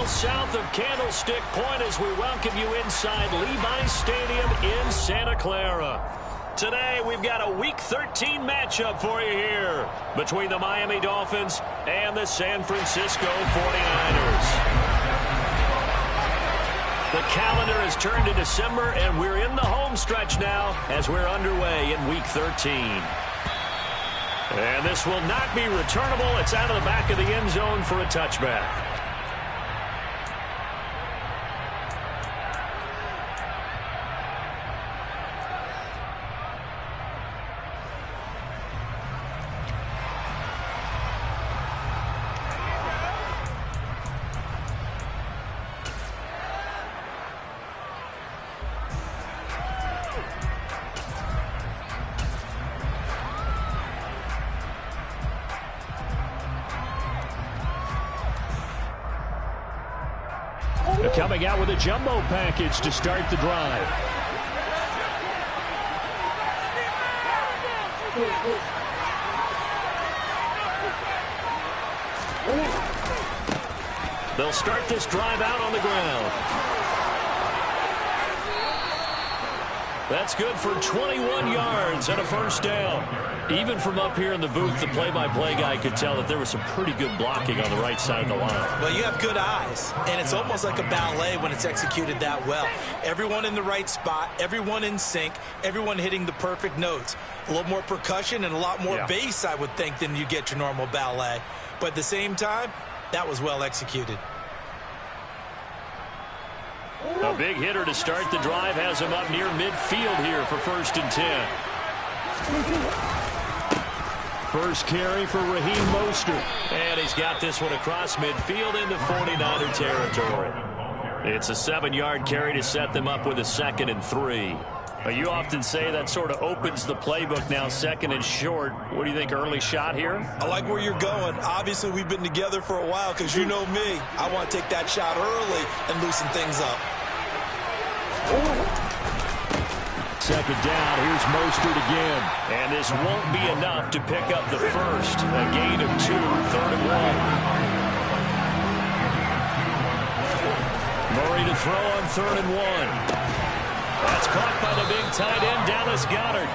miles south of Candlestick Point as we welcome you inside Levi's Stadium in Santa Clara. Today, we've got a Week 13 matchup for you here between the Miami Dolphins and the San Francisco 49ers. The calendar has turned to December, and we're in the home stretch now as we're underway in Week 13. And this will not be returnable. It's out of the back of the end zone for a touchback. Coming out with a jumbo package to start the drive. They'll start this drive out on the ground. That's good for 21 yards and a first down. Even from up here in the booth, the play-by-play guy could tell that there was some pretty good blocking on the right side of the line. Well, you have good eyes, and it's almost like a ballet when it's executed that well. Everyone in the right spot, everyone in sync, everyone hitting the perfect notes. A little more percussion and a lot more bass, I would think, than you get your normal ballet. But at the same time, that was well executed. A big hitter to start the drive has him up near midfield here for 1st and 10. First carry for Raheem Mostert. And he's got this one across midfield into 49er territory. It's a 7-yard carry to set them up with a 2nd and 3. You often say that sort of opens the playbook now, 2nd and short. What do you think, early shot here? I like where you're going. Obviously, we've been together for a while because you know me. I want to take that shot early and loosen things up. 2nd down, here's Mostert again. And this won't be enough to pick up the first. A gain of 2, 3rd and 1. Murray to throw on 3rd and 1. That's caught by the big tight end, Dallas Goedert.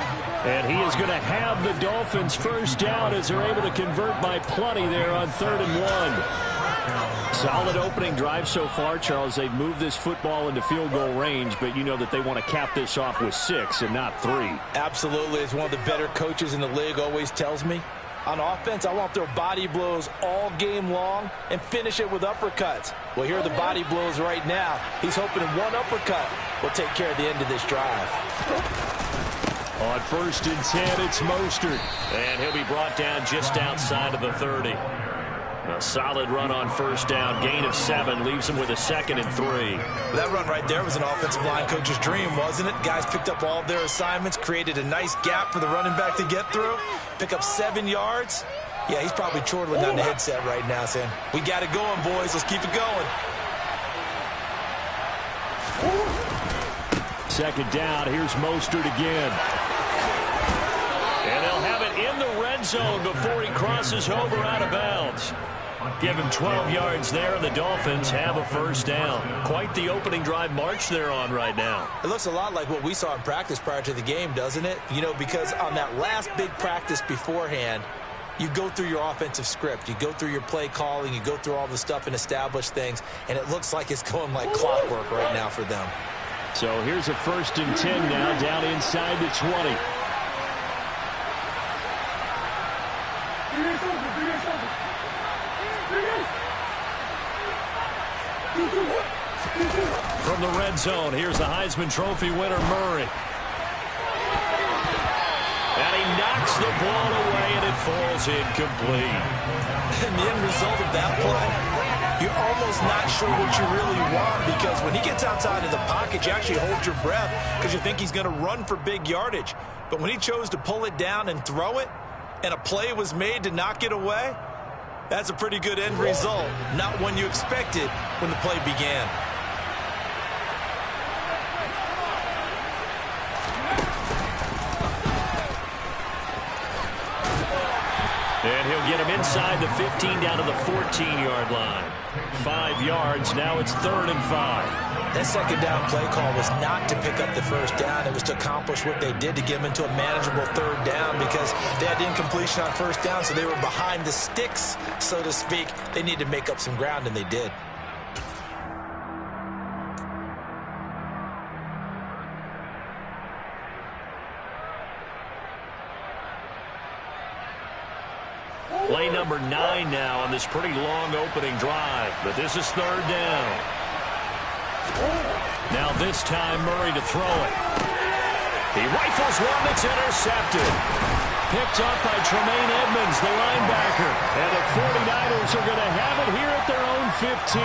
And he is going to have the Dolphins first down as they're able to convert by plenty there on 3rd and 1. Solid opening drive so far, Charles. They've moved this football into field goal range, but you know that they want to cap this off with 6 and not 3. Absolutely. As one of the better coaches in the league always tells me, on offense, I want their body blows all game long and finish it with uppercuts. Well, here are the body blows right now. He's hoping in one uppercut will take care of the end of this drive. On 1st and 10, it's Mostert. And he'll be brought down just outside of the 30. A solid run on 1st down. Gain of 7 leaves him with a 2nd and 3. That run right there was an offensive line coach's dream, wasn't it? Guys picked up all of their assignments, created a nice gap for the running back to get through, pick up 7 yards. Yeah, he's probably chortling down the headset right now saying, we got it going, boys. Let's keep it going. 2nd down. Here's Mostert again. And they'll have it in the red zone before he crosses over out of bounds. Give him 12 yards there, and the Dolphins have a first down. Quite the opening drive march they're on right now. It looks a lot like what we saw in practice prior to the game, doesn't it? You know, because on that last big practice beforehand, you go through your offensive script. You go through your play calling. You go through all the stuff and establish things, and it looks like it's going like clockwork right now for them. So here's a 1st and 10 now down inside the 20. From the red zone, here's the Heisman Trophy winner, Murray. And he knocks the ball away, and it falls incomplete. And the end result of that play, you're almost not sure what you really want, because when he gets outside of the pocket, you actually hold your breath because you think he's going to run for big yardage. But when he chose to pull it down and throw it, and a play was made to knock it away, that's a pretty good end result. Not one you expected when the play began. And he'll get him inside the 15 down to the 14-yard line. 5 yards. Now it's 3rd and 5. That second down play call was not to pick up the first down. It was to accomplish what they did, to get them into a manageable 3rd down, because they had incompletion on first down, so they were behind the sticks, so to speak. They needed to make up some ground, and they did. Play number 9 now on this pretty long opening drive, but this is 3rd down. Now this time Murray to throw it. He rifles one that's intercepted. Picked up by Tremaine Edmonds, the linebacker. And the 49ers are going to have it here at their own 15.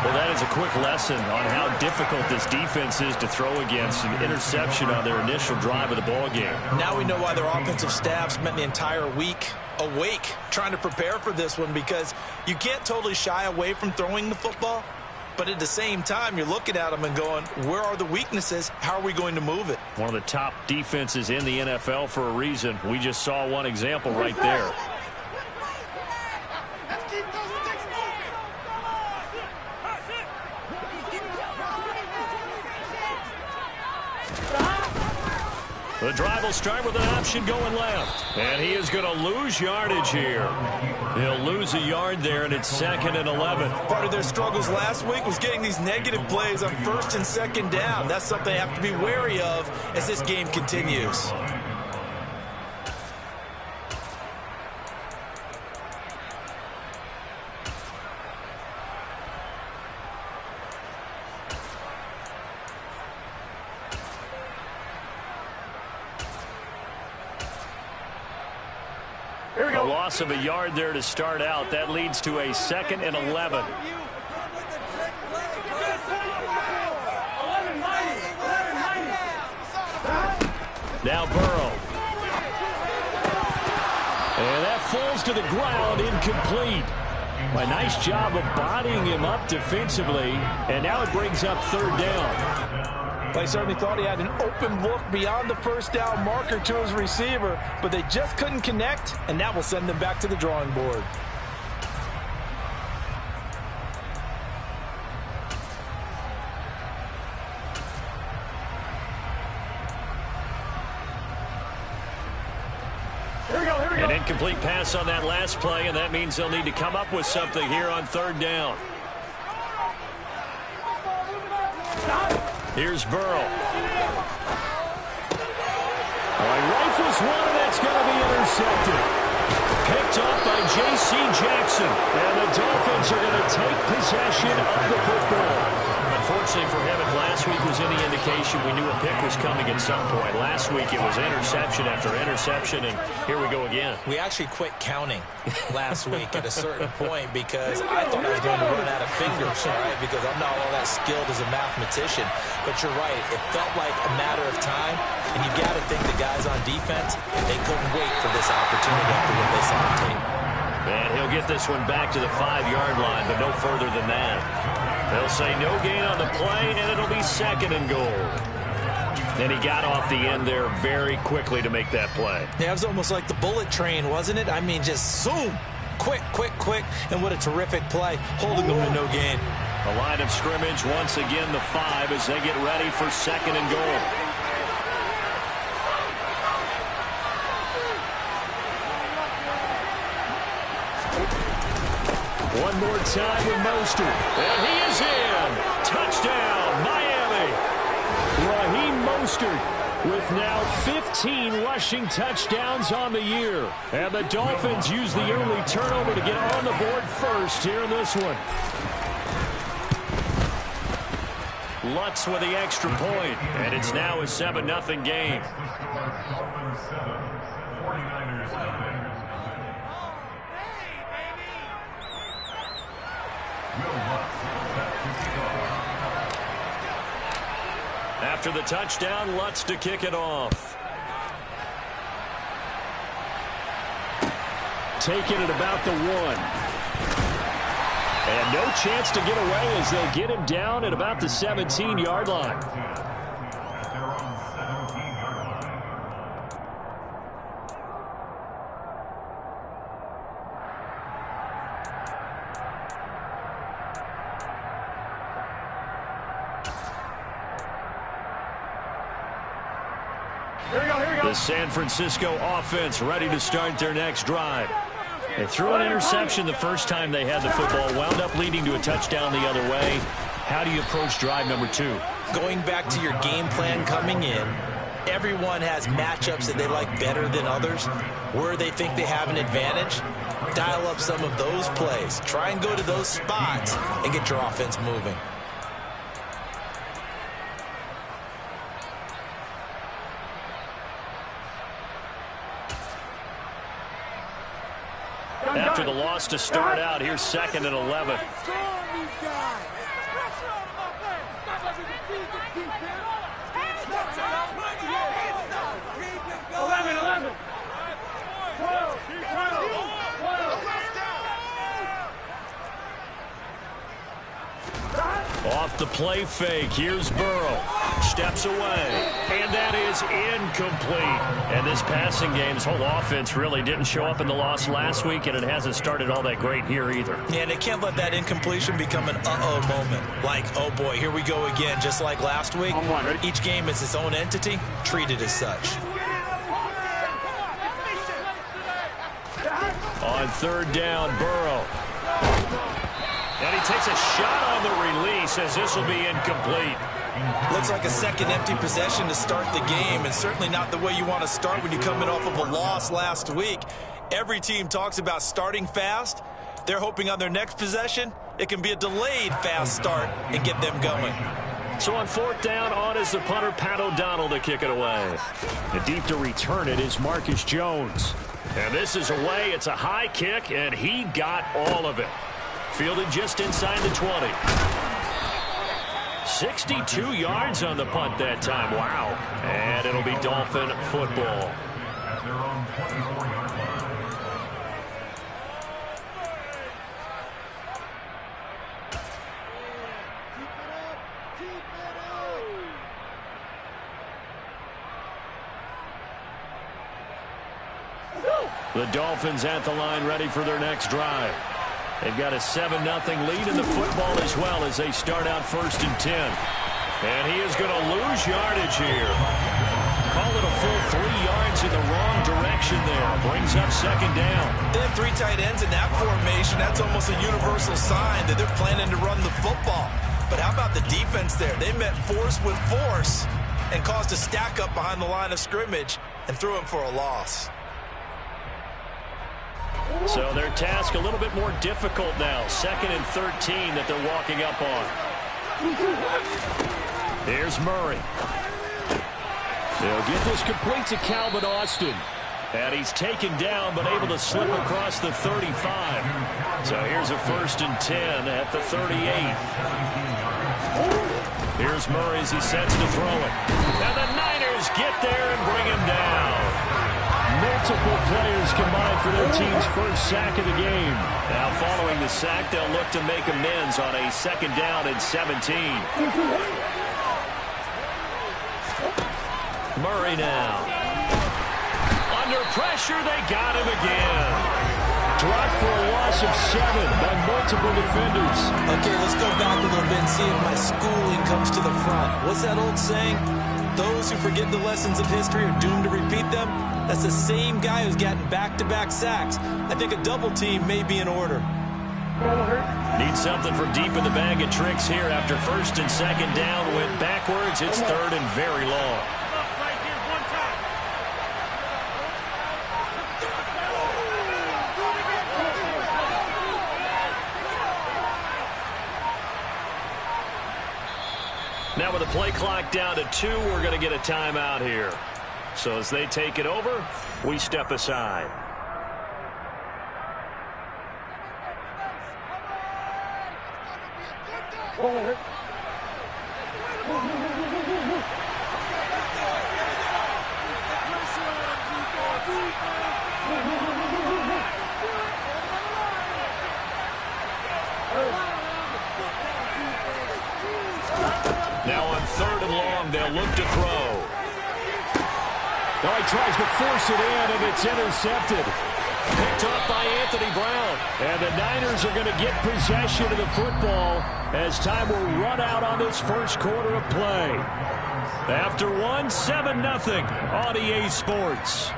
Well, that is a quick lesson on how difficult this defense is to throw against. An interception on their initial drive of the ballgame. Now we know why their offensive staff spent the entire week awake trying to prepare for this one, because you can't totally shy away from throwing the football. But at the same time, you're looking at them and going, where are the weaknesses? How are we going to move it? One of the top defenses in the NFL for a reason. We just saw one example right there. The drive will start with an option going left. And he is going to lose yardage here. He'll lose a yard there, and it's 2nd and 11. Part of their struggles last week was getting these negative plays on 1st and 2nd down. That's something they have to be wary of as this game continues. A loss of a yard there to start out. That leads to a 2nd and 11. Now Burrow. And that falls to the ground, incomplete. A nice job of bodying him up defensively. And now it brings up 3rd down. They certainly thought he had an open look beyond the first down marker to his receiver, but they just couldn't connect, and that will send them back to the drawing board. An incomplete pass on that last play, and that means they'll need to come up with something here on 3rd down. Here's Burrow. He rifles one, and that's going to be intercepted. Picked up by J.C. Jackson. And the Dolphins are going to take possession of the football. Unfortunately for him, if last week was any indication, we knew a pick was coming at some point. Last week it was interception after interception, and here we go again. We actually quit counting last week at a certain point because I thought I was going to run out of fingers, all right, because I'm not all that skilled as a mathematician. But you're right. It felt like a matter of time, and you've got to think the guys on defense, they couldn't wait for this opportunity after what they saw on tape. And he'll get this one back to the 5-yard line, but no further than that. They'll say no gain on the play, and it'll be 2nd and goal. And he got off the end there very quickly to make that play. Yeah, it was almost like the bullet train, wasn't it? I mean, just zoom. Quick, quick, quick. And what a terrific play, holding them to no gain. A line of scrimmage, once again, the 5 as they get ready for 2nd and goal. One more time with Mostert. And he is in. Touchdown, Miami. Raheem Mostert with now 15 rushing touchdowns on the year. And the Dolphins use the early turnover to get on the board first here in this one. Lutz with the extra point. And it's now a 7-0 game. After the touchdown, Lutz to kick it off. Taking it about the 1. And no chance to get away as they'll get him down at about the 17-yard line. The San Francisco offense ready to start their next drive. They threw an interception the first time they had the football, wound up leading to a touchdown the other way. How do you approach drive number 2? Going back to your game plan coming in, everyone has matchups that they like better than others. Where they think they have an advantage, dial up some of those plays. Try and go to those spots and get your offense moving. After the loss to start out, here's 2nd and 11. Off the play fake, here's Burrow. Steps away, and that is incomplete. And this passing game's whole offense really didn't show up in the loss last week, and it hasn't started all that great here either. Yeah, they can't let that incompletion become an uh-oh moment. Like, oh boy, here we go again, just like last week. Each game is its own entity, treated as such. On 3rd down, Burrow. And he takes a shot on the release as this will be incomplete. Looks like a second empty possession to start the game, and certainly not the way you want to start when you're coming off of a loss last week. Every team talks about starting fast. They're hoping on their next possession, it can be a delayed fast start and get them going. So on 4th down, on is the punter, Pat O'Donnell, to kick it away. And deep to return it is Marcus Jones. And this is away. It's a high kick, and he got all of it. Fielded just inside the 20. 62 yards on the punt that time. Wow. And it'll be Dolphin football. The Dolphins at the line ready for their next drive. They've got a 7-0 lead in the football as well as they start out 1st and 10. And he is going to lose yardage here. Call it a full 3 yards in the wrong direction there. Brings up 2nd down. They have 3 tight ends in that formation. That's almost a universal sign that they're planning to run the football. But how about the defense there? They met force with force and caused a stack up behind the line of scrimmage and threw him for a loss. So their task a little bit more difficult now. 2nd and 13 that they're walking up on. Here's Murray. They'll get this complete to Calvin Austin. And he's taken down but able to slip across the 35. So here's a 1st and 10 at the 38. Here's Murray as he sets to throw it. And the Niners get there and bring him down. Multiple players combined for their team's first sack of the game. Now following the sack, they'll look to make amends on a 2nd down and 17. Murray now. Under pressure, they got him again. Dropped for a loss of 7 by multiple defenders. Okay, let's go back a little bit and see if my schooling comes to the front. What's that old saying? Those who forget the lessons of history are doomed to repeat them. That's the same guy who's gotten back-to-back sacks. I think a double team may be in order. Need something from deep in the bag of tricks here after 1st and 2nd down. Went backwards. It's 3rd and very long. Now with the play clock down to 2, we're going to get a timeout here. So as they take it over, we step aside. Now on 3rd and long, they'll look to throw. Well, he tries to force it in, and it's intercepted. Picked off by Anthony Brown. And the Niners are going to get possession of the football as time will run out on this first quarter of play. After 7-0 on EA Sports.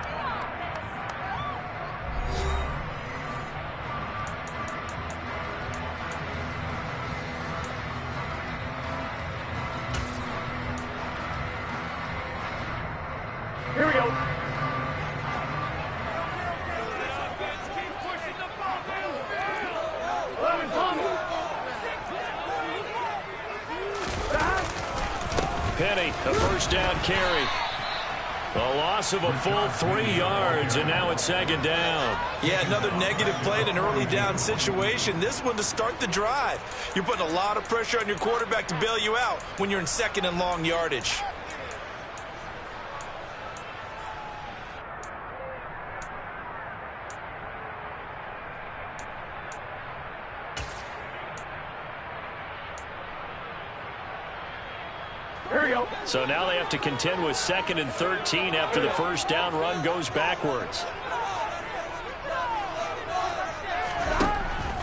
Here we go. Penny, a first down carry. A loss of a full 3 yards, and now it's 2nd down. Yeah, another negative play in an early down situation. This one to start the drive. You're putting a lot of pressure on your quarterback to bail you out when you're in 2nd and long yardage. Here we go. So now they have to contend with 2nd and 13 after the first down run goes backwards.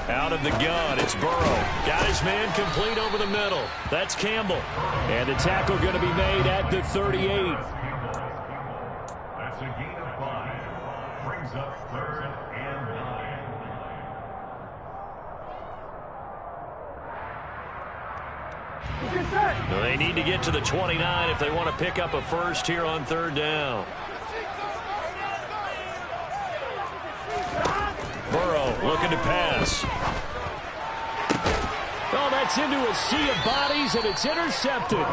Out of the gun, it's Burrow. Got his man complete over the middle. That's Campbell. And the tackle going to be made at the 38. That's a gain of 5. Brings up 3rd and 9. They need to get to the 29 if they want to pick up a first here on 3rd down. Burrow looking to pass. Oh, that's into a sea of bodies, and it's intercepted.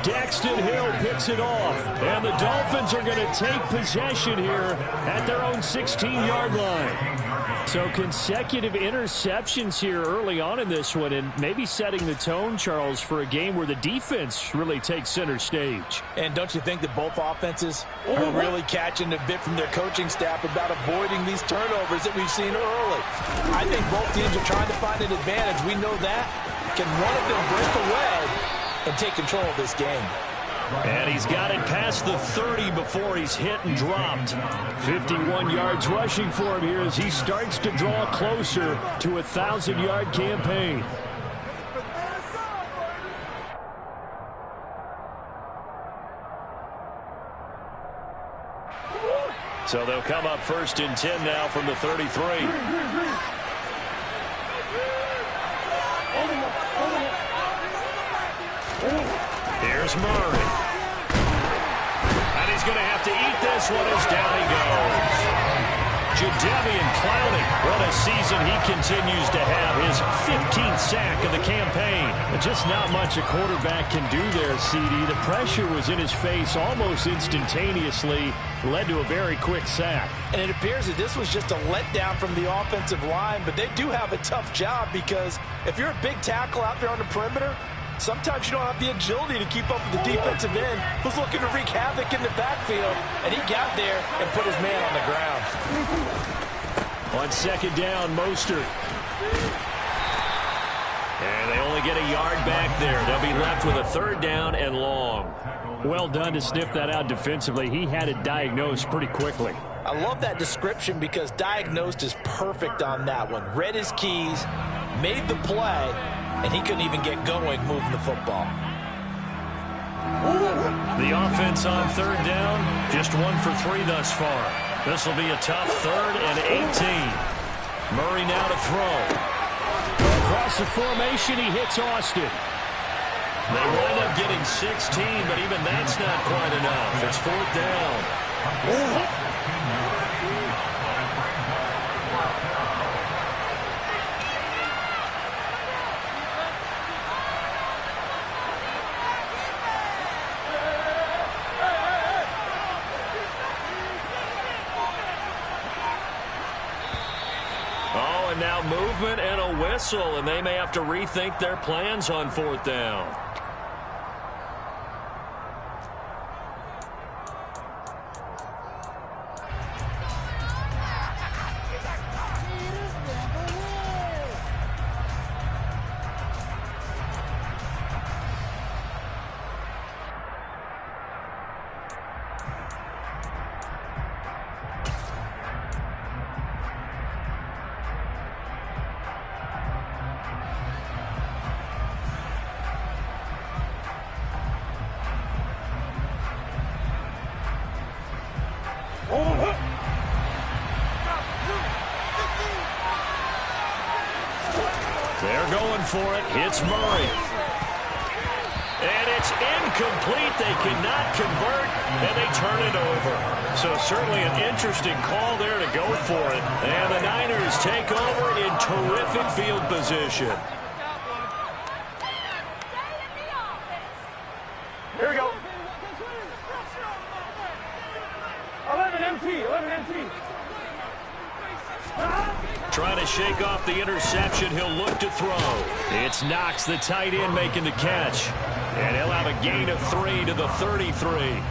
Daxton Hill picks it off, and the Dolphins are going to take possession here at their own 16-yard line. So consecutive interceptions here early on in this one, and maybe setting the tone, Charles, for a game where the defense really takes center stage. And don't you think that both offenses are really catching a bit from their coaching staff about avoiding these turnovers that we've seen early? I think both teams are trying to find an advantage. We know that. Can one of them break away and take control of this game? And he's got it past the 30 before he's hit and dropped. 51 yards rushing for him here as he starts to draw closer to a 1,000-yard campaign. So they'll come up 1st and 10 now from the 33. Here's Murray. And he's going to have to eat this one as down he goes. Jadeveon Clowney, what a season he continues to have. His 15th sack of the campaign. Just not much a quarterback can do there, CD. The pressure was in his face almost instantaneously. Led to a very quick sack. And it appears that this was just a letdown from the offensive line, but they do have a tough job because if you're a big tackle out there on the perimeter, sometimes you don't have the agility to keep up with the defensive end who's looking to wreak havoc in the backfield, and he got there and put his man on the ground. On 2nd down, Mostert. And they only get a yard back there. They'll be left with a 3rd down and long. Well done to sniff that out defensively. He had it diagnosed pretty quickly. I love that description because diagnosed is perfect on that one. Read his keys, made the play, and he couldn't even get going moving the football. The offense on 3rd down, just 1 for 3 thus far. This will be a tough 3rd and 18. Murray now to throw. Across the formation, he hits Austin. They wind up getting 16, but even that's not quite enough. It's 4th down. Oh, and now movement and a whistle, and they may have to rethink their plans on 4th down. going for it. Hits Murray. And it's incomplete. They cannot convert, and they turn it over. So certainly an interesting call there to go for it. And the Niners take over in terrific field position. Here we go. 11 MT, 11 MT. Trying to shake off the interception. He'll look to throw. It's Knox, the tight end, making the catch. And he'll have a gain of 3 to the 33.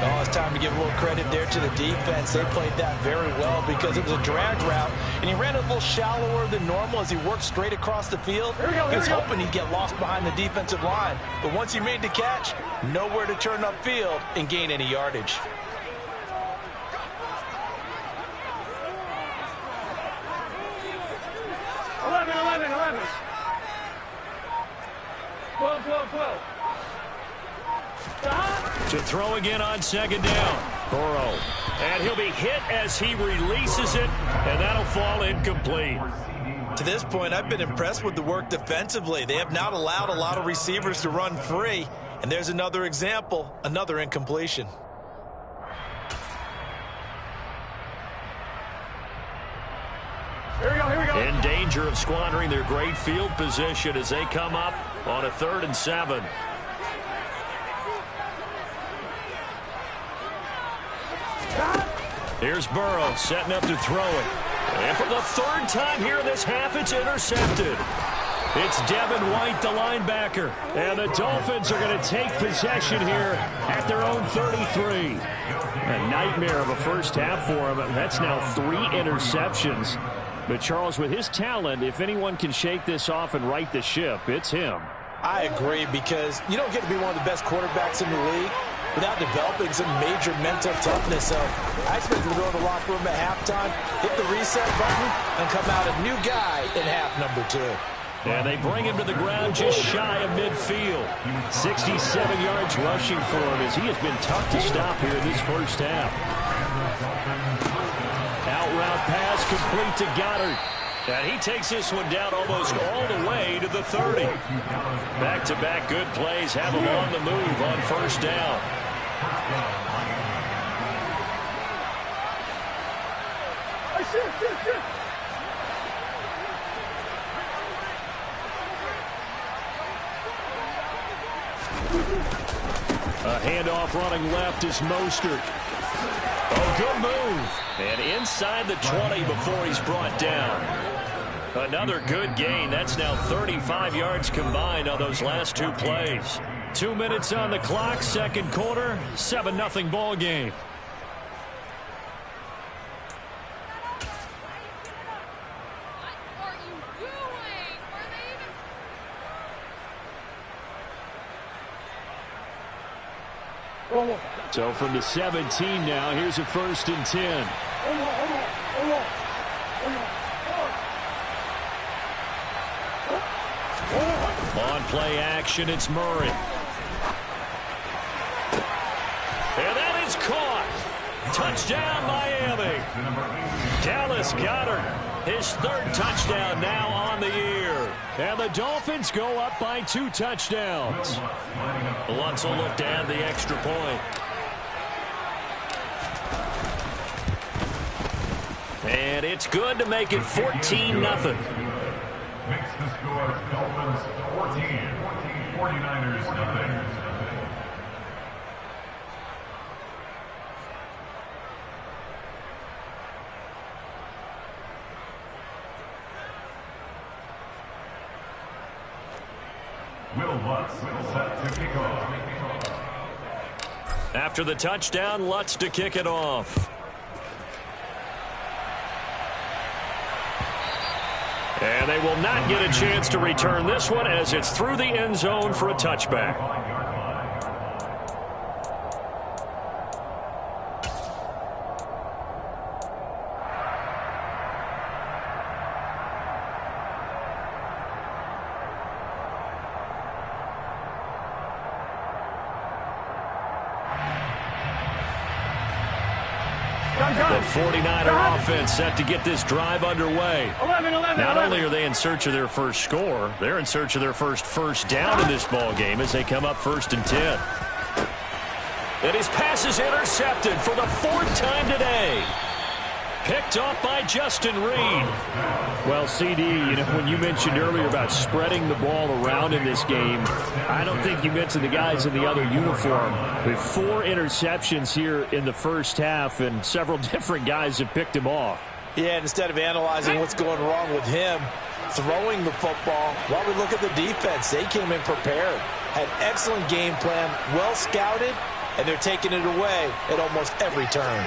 Oh, it's time to give a little credit there to the defense. They played that very well because it was a drag route, and he ran a little shallower than normal as he worked straight across the field. He was hoping he'd get lost behind the defensive line. But once he made the catch, nowhere to turn upfield and gain any yardage. To throw again on second down. Burrow. And he'll be hit as he releases it, and that'll fall incomplete. To this point, I've been impressed with the work defensively. They have not allowed a lot of receivers to run free. And there's another example, another incompletion. Here we go, here we go. In danger of squandering their great field position as they come up on a 3rd and 7. Here's Burrow setting up to throw it. And for the 3rd time here in this half, it's intercepted. It's Devin White, the linebacker. And the Dolphins are going to take possession here at their own 33. A nightmare of a first half for him. That's now 3 interceptions. But Charles, with his talent, if anyone can shake this off and right the ship, it's him. I agree, because you don't get to be one of the best quarterbacks in the league without developing some major mental toughness. So I expect him to go to the locker room at halftime, hit the reset button, and come out a new guy in half number 2. And they bring him to the ground just shy of midfield. 67 yards rushing for him as he has been tough to stop here in this first half. Out route pass complete to Goddard. And he takes this one down almost all the way to the 30. Back-to-back good plays have him on the move on first down. A handoff running left is Mostert. Oh, good move. And inside the 20 before he's brought down. Another good gain. That's now 35 yards combined on those last 2 plays. 2 minutes on the clock, second quarter, 7-0 ball game. So from the 17 now, here's a 1st and 10. On play action, it's Murray. And that is caught. Touchdown, Miami. Dallas Goedert, his 3rd touchdown now on the year. And the Dolphins go up by 2 touchdowns. Lutz will look to add the extra point. And it's good to make it 14-0. Makes the score Dolphins 14, 49ers 9. Will Lutz set to kick off. After the touchdown, Lutz to kick it off. And they will not get a chance to return this one as it's through the end zone for a touchback. The 49er offense set to get this drive underway. 11. Not only are they in search of their first score, they're in search of their first down in this ball game as they come up 1st and 10. And his pass is intercepted for the 4th time today. Picked off by Justin Reed. Well, CD, when you mentioned earlier about spreading the ball around in this game, I don't think you mentioned the guys in the other uniform. With 4 interceptions here in the first half, and several different guys have picked him off. Yeah, instead of analyzing what's going wrong with him, throwing the football, while we look at the defense, they came in prepared, had excellent game plan, well scouted, and they're taking it away at almost every turn.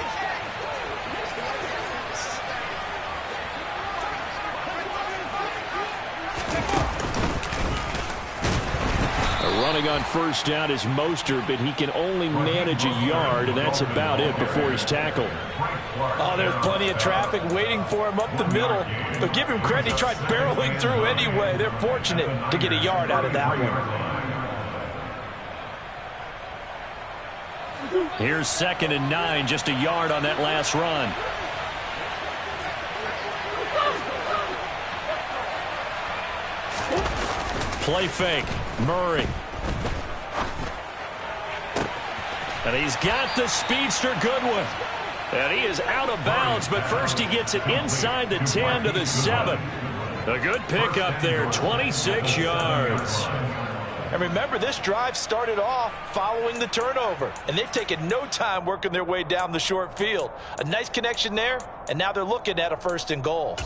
Running on 1st down is Mostert, but he can only manage a yard, and that's about it before he's tackled. Oh, there's plenty of traffic waiting for him up the middle. But give him credit, he tried barreling through anyway. They're fortunate to get a yard out of that one. Here's 2nd and 9, just a yard on that last run. Play fake. Murray. And he's got the speedster Goodwin. And he is out of bounds, but first he gets it inside the 10 to the 7. A good pickup there, 26 yards. And remember, this drive started off following the turnover, and they've taken no time working their way down the short field. A nice connection there, and now they're looking at a 1st and goal.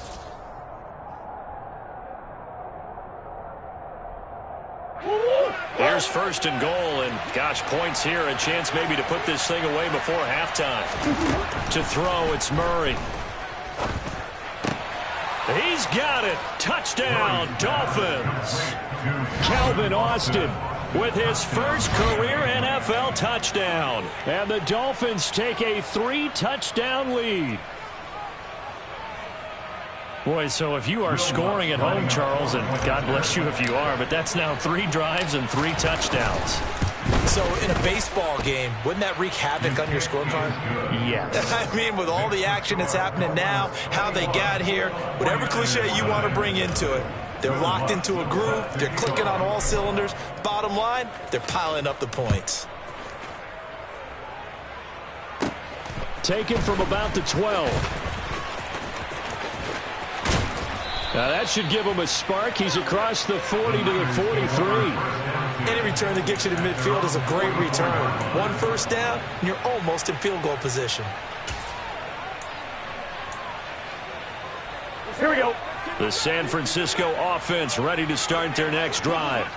Here's 1st and goal, and gosh, points here, a chance maybe to put this thing away before halftime. To throw, it's Murray. He's got it. Touchdown, Dolphins. Calvin Austin with his first career NFL touchdown. And the Dolphins take a 3-touchdown lead. Boy, so if you are scoring at home, Charles, and God bless you if you are, but that's now 3 drives and 3 touchdowns. So in a baseball game, wouldn't that wreak havoc on your scorecard? Yes. I mean, with all the action that's happening now, how they got here, whatever cliche you want to bring into it, they're locked into a groove, they're clicking on all cylinders. Bottom line, they're piling up the points. Taken from about the 12. Now that should give him a spark. He's across the 40 to the 43. Any return that gets you to midfield is a great return. 1 first down, and you're almost in field goal position. Here we go. The San Francisco offense ready to start their next drive.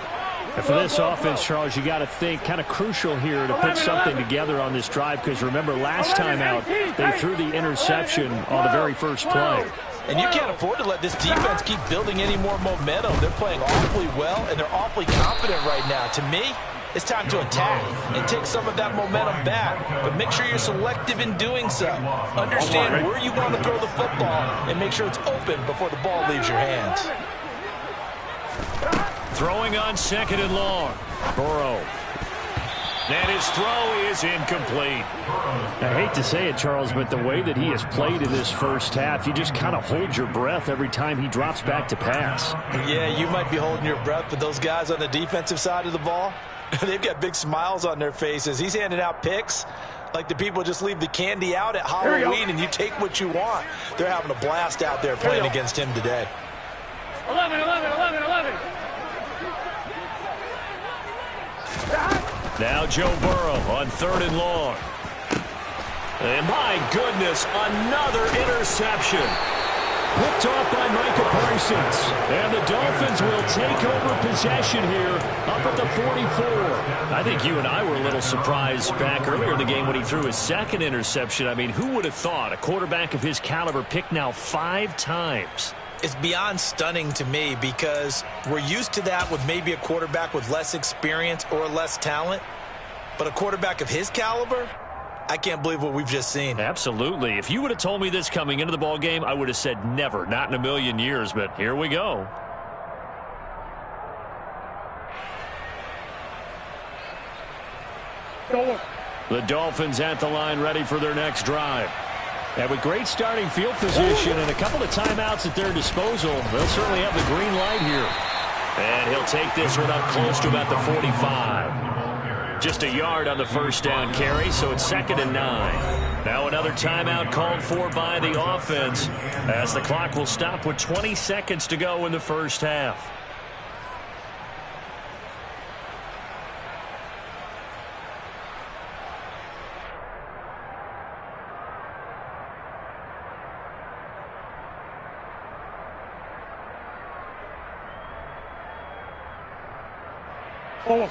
And for this offense, Charles, you got to think kind of crucial here to put something together on this drive, because remember last time out they threw the interception on the very first play. And you can't afford to let this defense keep building any more momentum. They're playing awfully well, and they're awfully confident right now. To me, it's time to attack and take some of that momentum back. But make sure you're selective in doing so. Understand where you want to throw the football and make sure it's open before the ball leaves your hands. Throwing on 2nd and long. Burrow. And his throw is incomplete. I hate to say it, Charles, but the way that he has played in this first half, you just kind of hold your breath every time he drops back to pass. Yeah, you might be holding your breath, but those guys on the defensive side of the ball, they've got big smiles on their faces. He's handing out picks like the people just leave the candy out at Halloween and you take what you want. They're having a blast out there playing against him today. 11. Now Joe Burrow on 3rd and long. And my goodness, another interception. Picked off by Micah Parsons. And the Dolphins will take over possession here up at the 44. I think you and I were a little surprised back earlier in the game when he threw his 2nd interception. I mean, who would have thought a quarterback of his caliber picked now 5 times? It's beyond stunning to me because we're used to that with maybe a quarterback with less experience or less talent. But a quarterback of his caliber, I can't believe what we've just seen. Absolutely. If you would have told me this coming into the ball game, I would have said never, not in a million years. But here we go. The Dolphins at the line ready for their next drive. And with great starting field position and a couple of timeouts at their disposal, they'll certainly have the green light here. And he'll take this one up close to about the 45. Just a yard on the first down carry, so it's 2nd and 9. Now another timeout called for by the offense as the clock will stop with 20 seconds to go in the first half. Oh.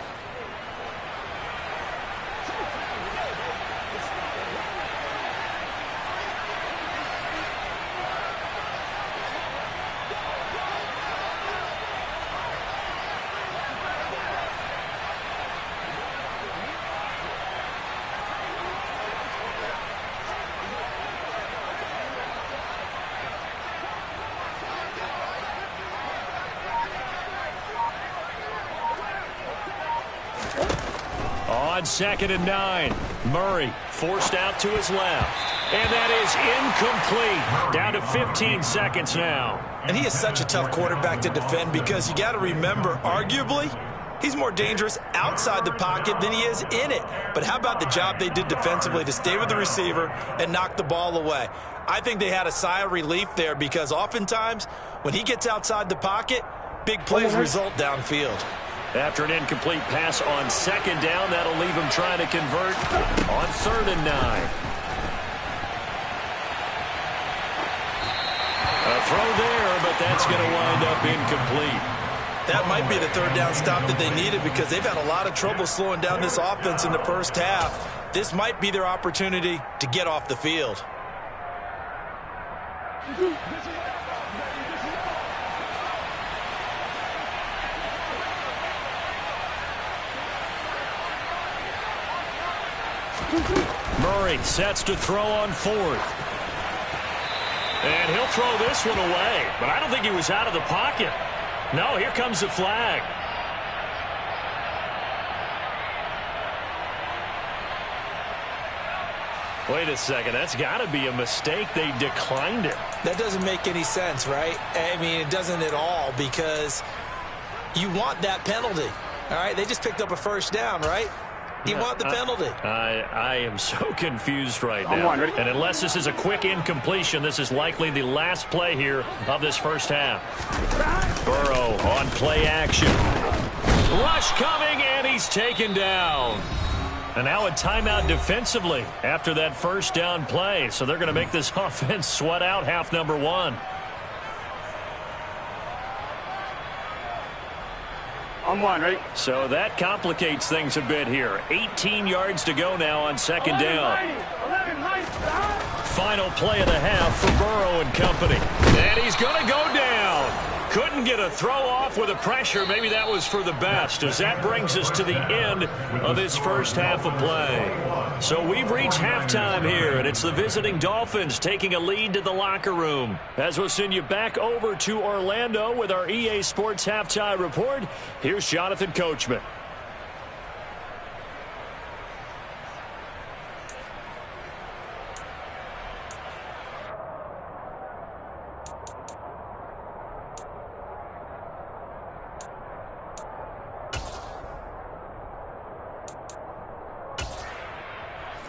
On 2nd and 9, Murray forced out to his left. And that is incomplete. Down to 15 seconds now. And he is such a tough quarterback to defend because you got to remember, arguably, he's more dangerous outside the pocket than he is in it. But how about the job they did defensively to stay with the receiver and knock the ball away? I think they had a sigh of relief there because oftentimes when he gets outside the pocket, big plays result downfield. After an incomplete pass on 2nd down, that'll leave him trying to convert on 3rd and 9. A throw there, but that's going to wind up incomplete. That might be the 3rd down stop that they needed because they've had a lot of trouble slowing down this offense in the first half. This might be their opportunity to get off the field. Murray sets to throw on 4th. And he'll throw this one away. But I don't think he was out of the pocket. No, here comes the flag. Wait a second. That's got to be a mistake. They declined it. That doesn't make any sense, right? I mean, it doesn't at all because you want that penalty. All right, they just picked up a first down, right? You want the penalty. I am so confused right now. And unless this is a quick incompletion, this is likely the last play here of this first half. Burrow on play action. Rush coming, and he's taken down. And now a timeout defensively after that first down play. So they're going to make this offense sweat out half number 1. On 1, ready? So that complicates things a bit here. 18 yards to go now on 2nd down. 11-90. Final play of the half for Burrow and company. And he's going to go down. Couldn't get a throw off with the pressure. Maybe that was for the best, as that brings us to the end of this first half of play. So we've reached halftime here, and it's the visiting Dolphins taking a lead to the locker room. As we'll send you back over to Orlando with our EA Sports Halftime Report, here's Jonathan Coachman.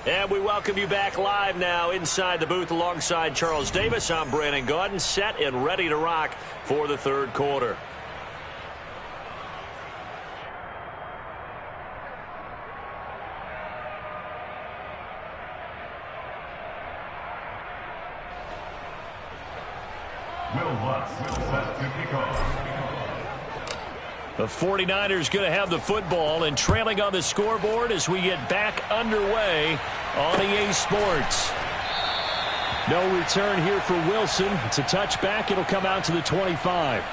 And we welcome you back live now inside the booth alongside Charles Davis. I'm Brandon Gaudin, set and ready to rock for the third quarter. Will Lutz set to kick off. The 49ers going to have the football and trailing on the scoreboard as we get back underway on EA Sports. No return here for Wilson. It's a touchback. It'll come out to the 25.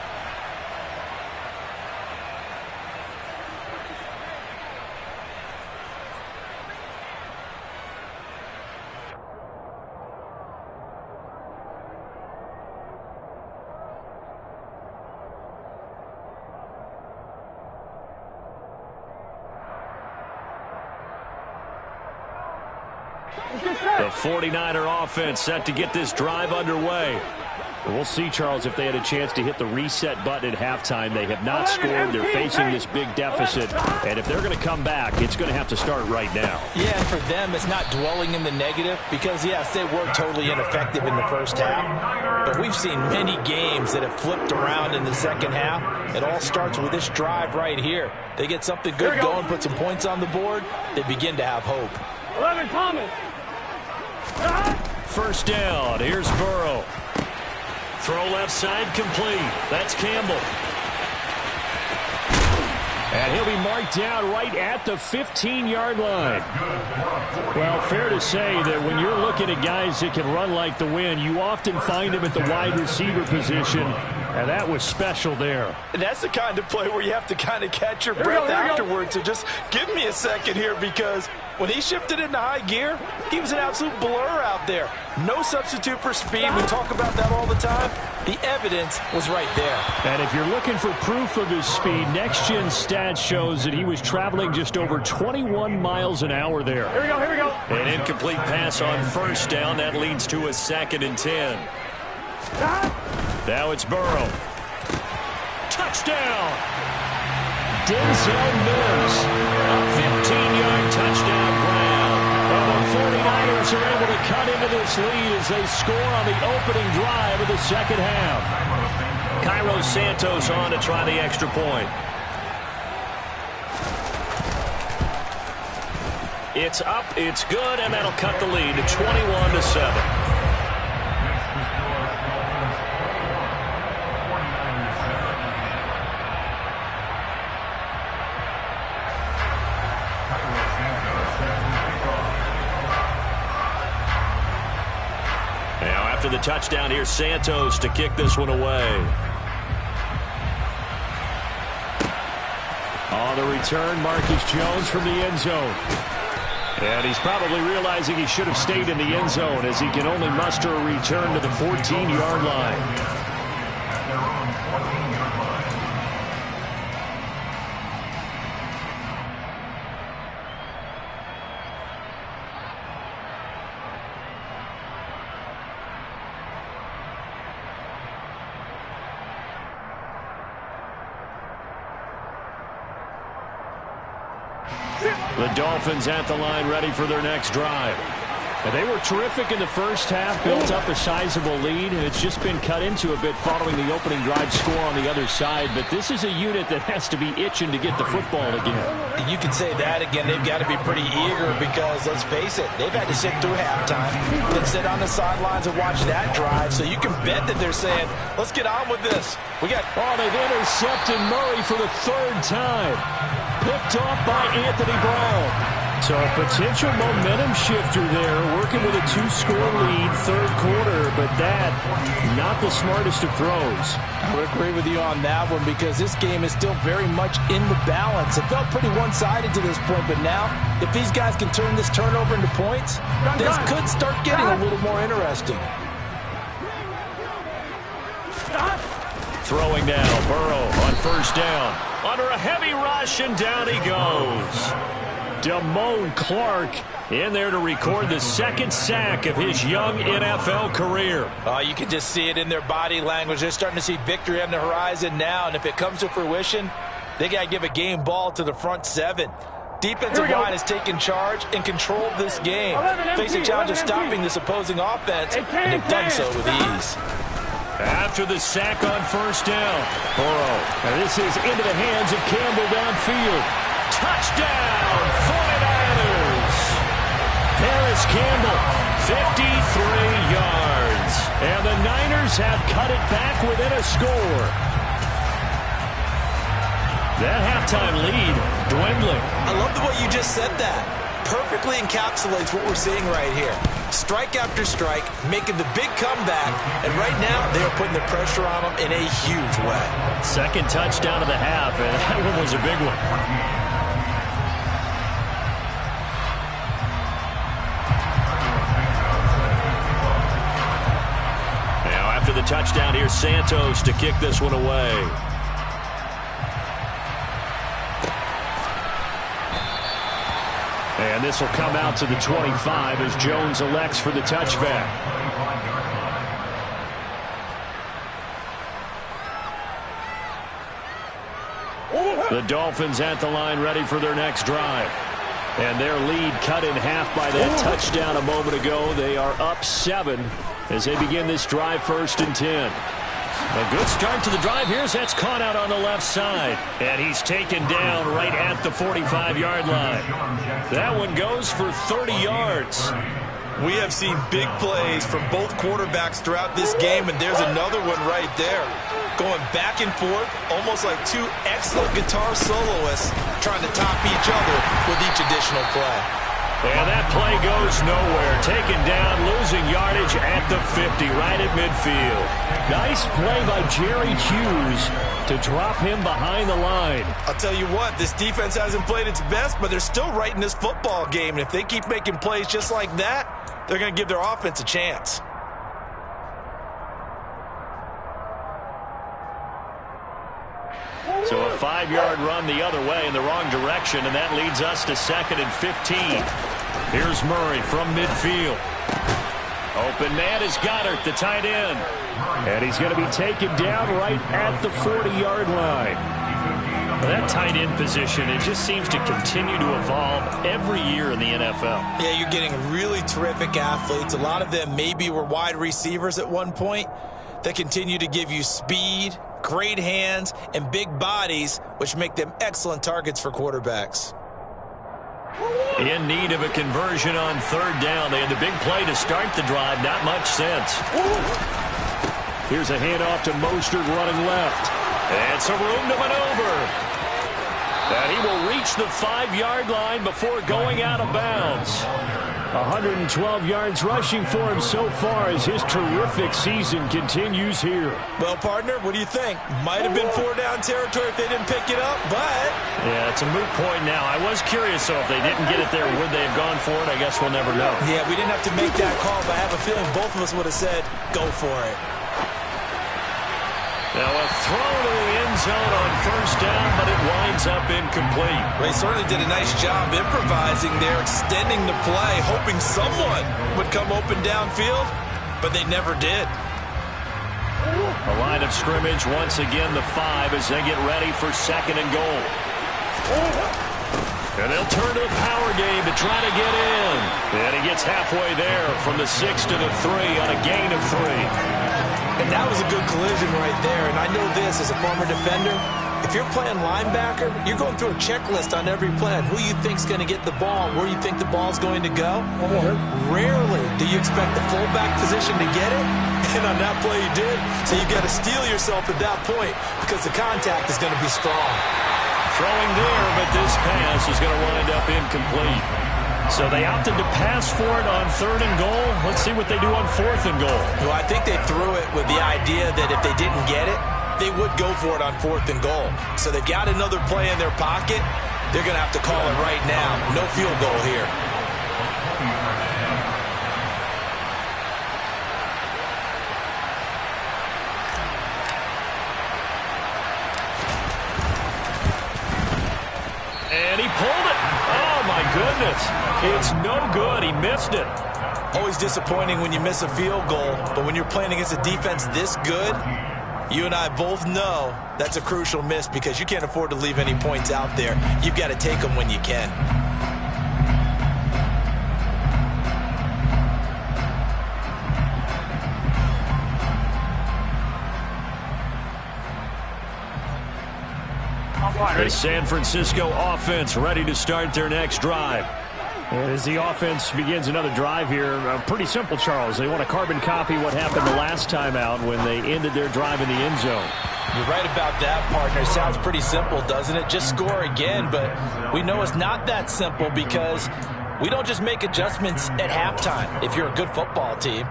The 49er offense set to get this drive underway. We'll see, Charles, if they had a chance to hit the reset button at halftime. They have not scored. They're facing this big deficit. And if they're going to come back, it's going to have to start right now. Yeah, and for them, it's not dwelling in the negative because, yes, they were totally ineffective in the first half. But we've seen many games that have flipped around in the second half. It all starts with this drive right here. They get something good going, put some points on the board, they begin to have hope. 11 Thomas. First down. Here's Burrow. Throw left side complete. That's Campbell. And he'll be marked down right at the 15-yard line. Well, fair to say that when you're looking at guys that can run like the wind, you often find them at the wide receiver position, and that was special there. And that's the kind of play where you have to kind of catch your breath afterwards. So just give me a second here because when he shifted into high gear, he was an absolute blur out there. No substitute for speed. We talk about that all the time. The evidence was right there. And if you're looking for proof of his speed, Next Gen Stats shows that he was traveling just over 21 miles an hour there. Here we go, here we go. An incomplete pass on first down. That leads to a 2nd and 10. Now it's Burrow. Touchdown! Denzel Mims. A 15-yard touchdown grab. And the 49ers are able to cut into this lead as they score on the opening drive of the second half. Cairo Santos on to try the extra point. It's up, it's good, and that'll cut the lead to 21-7. After the touchdown, here's Santos to kick this one away. On the return, Marcus Jones from the end zone. And he's probably realizing he should have stayed in the end zone as he can only muster a return to the 14-yard line. The Dolphins at the line ready for their next drive. And they were terrific in the first half, built up a sizable lead, and it's just been cut into a bit following the opening drive score on the other side. But this is a unit that has to be itching to get the football again. You can say that again. They've got to be pretty eager because, let's face it, they've had to sit through halftime, then sit on the sidelines and watch that drive. So you can bet that they're saying, let's get on with this. They've intercepted Murray for the 3rd time. Picked off by Anthony Brown. So a potential momentum shifter there, working with a 2-score lead, 3rd quarter, but that, not the smartest of throws. I would agree with you on that one because this game is still very much in the balance. It felt pretty one-sided to this point, but now, if these guys can turn this turnover into points, this could start getting a little more interesting. Throwing down, Burrow on first down. Under a heavy rush, and down he goes. Damone Clark in there to record the 2nd sack of his young NFL career. You can just see it in their body language. They're starting to see victory on the horizon now, and if it comes to fruition, they got to give a game ball to the front 7. Defensive line has taken charge and controlled this game. Face a challenge of stopping this opposing offense, and they've done so with ease. After the sack on first down, Burrow. And this is into the hands of Campbell downfield. Touchdown, 49ers. Paris Campbell, 53 yards. And the Niners have cut it back within a score. That halftime lead dwindling. I love the way you just said that. Perfectly encapsulates what we're seeing right here. Strike after strike, making the big comeback, and right now they are putting the pressure on them in a huge way. 2nd touchdown of the half, and that one was a big one. Now after the touchdown, here's Santos to kick this one away. And And this will come out to the 25 as Jones elects for the touchback. The Dolphins at the line ready for their next drive. And their lead cut in half by that touchdown a moment ago. They are up 7 as they begin this drive 1st and 10. A good start to the drive. Here's that's caught out on the left side. And he's taken down right at the 45-yard line. That one goes for 30 yards. We have seen big plays from both quarterbacks throughout this game, and there's another one right there. Going back and forth, almost like two excellent guitar soloists trying to top each other with each additional play. And that play goes nowhere. Taken down, losing yardage at the 50, right at midfield. Nice play by Jerry Hughes to drop him behind the line. I'll tell you what, this defense hasn't played its best, but they're still right in this football game. And if they keep making plays just like that, they're going to give their offense a chance. So a 5-yard run the other way in the wrong direction, and that leads us to 2nd and 15. Here's Murray from midfield. Open man is Goddard, the tight end. And he's going to be taken down right at the 40-yard line. That tight end position, it just seems to continue to evolve every year in the NFL. Yeah, you're getting really terrific athletes. A lot of them maybe were wide receivers at one point. They continue to give you speed, great hands, and big bodies, which make them excellent targets for quarterbacks. In need of a conversion on 3rd down. They had the big play to start the drive. Not much sense. Here's a handoff to Mostert running left. And some room to maneuver. And he will reach the 5-yard line before going out of bounds. 112 yards rushing for him so far as his terrific season continues here. Well, partner, what do you think? Might have been 4-down territory if they didn't pick it up, but... Yeah, it's a moot point now. I was curious, so if they didn't get it there, would they have gone for it? I guess we'll never know. Yeah, we didn't have to make that call, but I have a feeling both of us would have said, go for it. Now a throw to the end zone on 1st down, but it winds up incomplete. They certainly did a nice job improvising there, extending the play, hoping someone would come open downfield, but they never did. A line of scrimmage, once again the 5 as they get ready for 2nd and goal. And they'll turn to the power game to try to get in. And he gets halfway there from the 6 to the 3 on a gain of 3. And that was a good collision right there. And I know this as a former defender. If you're playing linebacker, you're going through a checklist on every play on who you think's going to get the ball, where you think the ball's going to go. Rarely do you expect the fullback position to get it. And on that play, you did. So you got to steel yourself at that point because the contact is going to be strong. Throwing there, but this pass is going to wind up incomplete. So they opted to pass for it on 3rd and goal. Let's see what they do on 4th and goal. Well, I think they threw it with the idea that if they didn't get it, they would go for it on 4th and goal. So they've got another play in their pocket. They're going to have to call it right now. No field goal here. And he pulled it. Oh, my goodness. It's no good. He missed it. Always disappointing when you miss a field goal, but when you're playing against a defense this good, you and I both know that's a crucial miss because you can't afford to leave any points out there. You've got to take them when you can. The San Francisco offense ready to start their next drive. And as the offense begins another drive here, pretty simple, Charles. They want to carbon copy what happened the last time out when they ended their drive in the end zone. You're right about that, partner. Sounds pretty simple, doesn't it? Just score again, but we know it's not that simple because we don't just make adjustments at halftime if you're a good football team.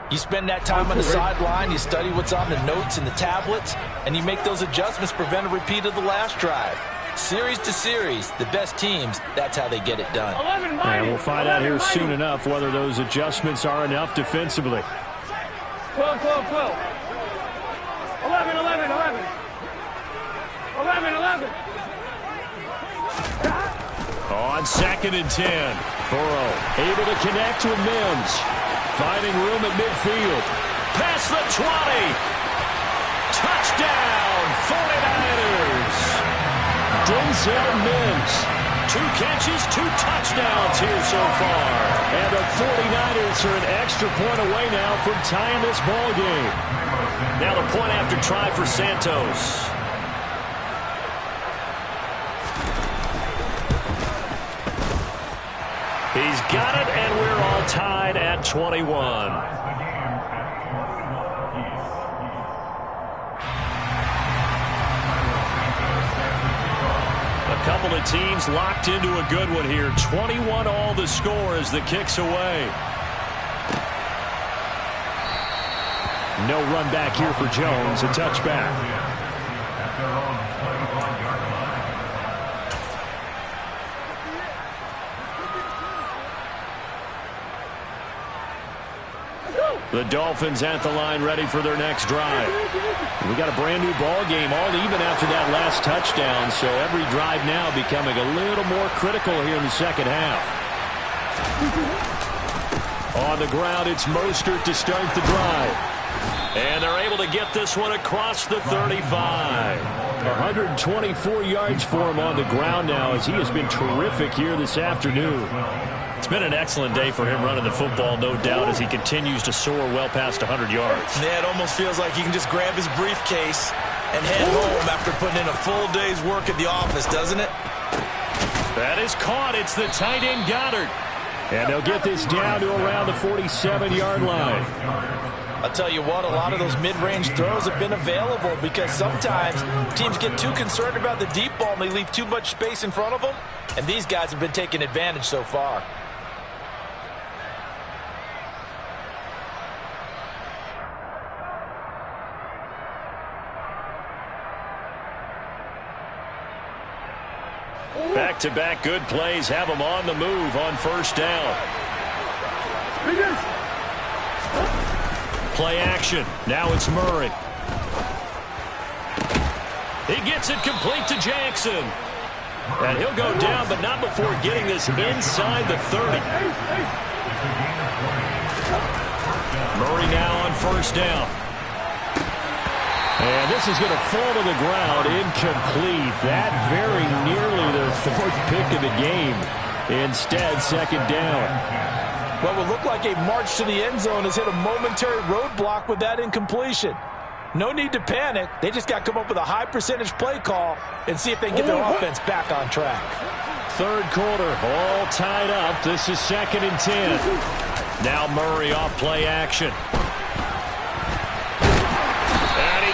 You spend that time on the sideline, you study what's on the notes and the tablets, and you make those adjustments to prevent a repeat of the last drive. Series to series, the best teams, that's how they get it done. And we'll find out here soon enough whether those adjustments are enough defensively. 12, 12, 12. 11, 11, 11. 11, 11. On 2nd and 10. Burrow able to connect with Mims. Finding room at midfield. Past the 20. Touchdown, 49ers. Denzel Mims. 2 catches, 2 touchdowns here so far. And the 49ers are an extra point away now from tying this ball game. Now the point after try for Santos. He's got it, and we're all tied at 21. A couple of teams locked into a good one here. 21 all the score as the kick's away. No run back here for Jones. A touchback. The Dolphins at the line ready for their next drive. We got a brand new ball game, all even after that last touchdown, so every drive now becoming a little more critical here in the second half. On the ground, it's Mostert to start the drive. And they're able to get this one across the 35. 124 yards for him on the ground now as he has been terrific here this afternoon. It's been an excellent day for him running the football, no doubt, as he continues to soar well past 100 yards. Yeah, it almost feels like he can just grab his briefcase and head home after putting in a full day's work at the office, doesn't it? That is caught. It's the tight end Goddard. And they'll get this down to around the 47-yard line. I'll tell you what, a lot of those mid-range throws have been available because sometimes teams get too concerned about the deep ball and they leave too much space in front of them, and these guys have been taking advantage so far. Back-to-back good plays have them on the move on first down. Play action. Now it's Murray. He gets it complete to Jackson. And he'll go down, but not before getting this inside the 30. Murray now on first down. And this is going to fall to the ground, incomplete. That very nearly the 4th pick of the game. Instead, second down. What would look like a march to the end zone has hit a momentary roadblock with that incompletion. No need to panic. They just got to come up with a high percentage play call and see if they can get their offense back on track. Third quarter, all tied up. This is 2nd and 10. Now Murray off play action.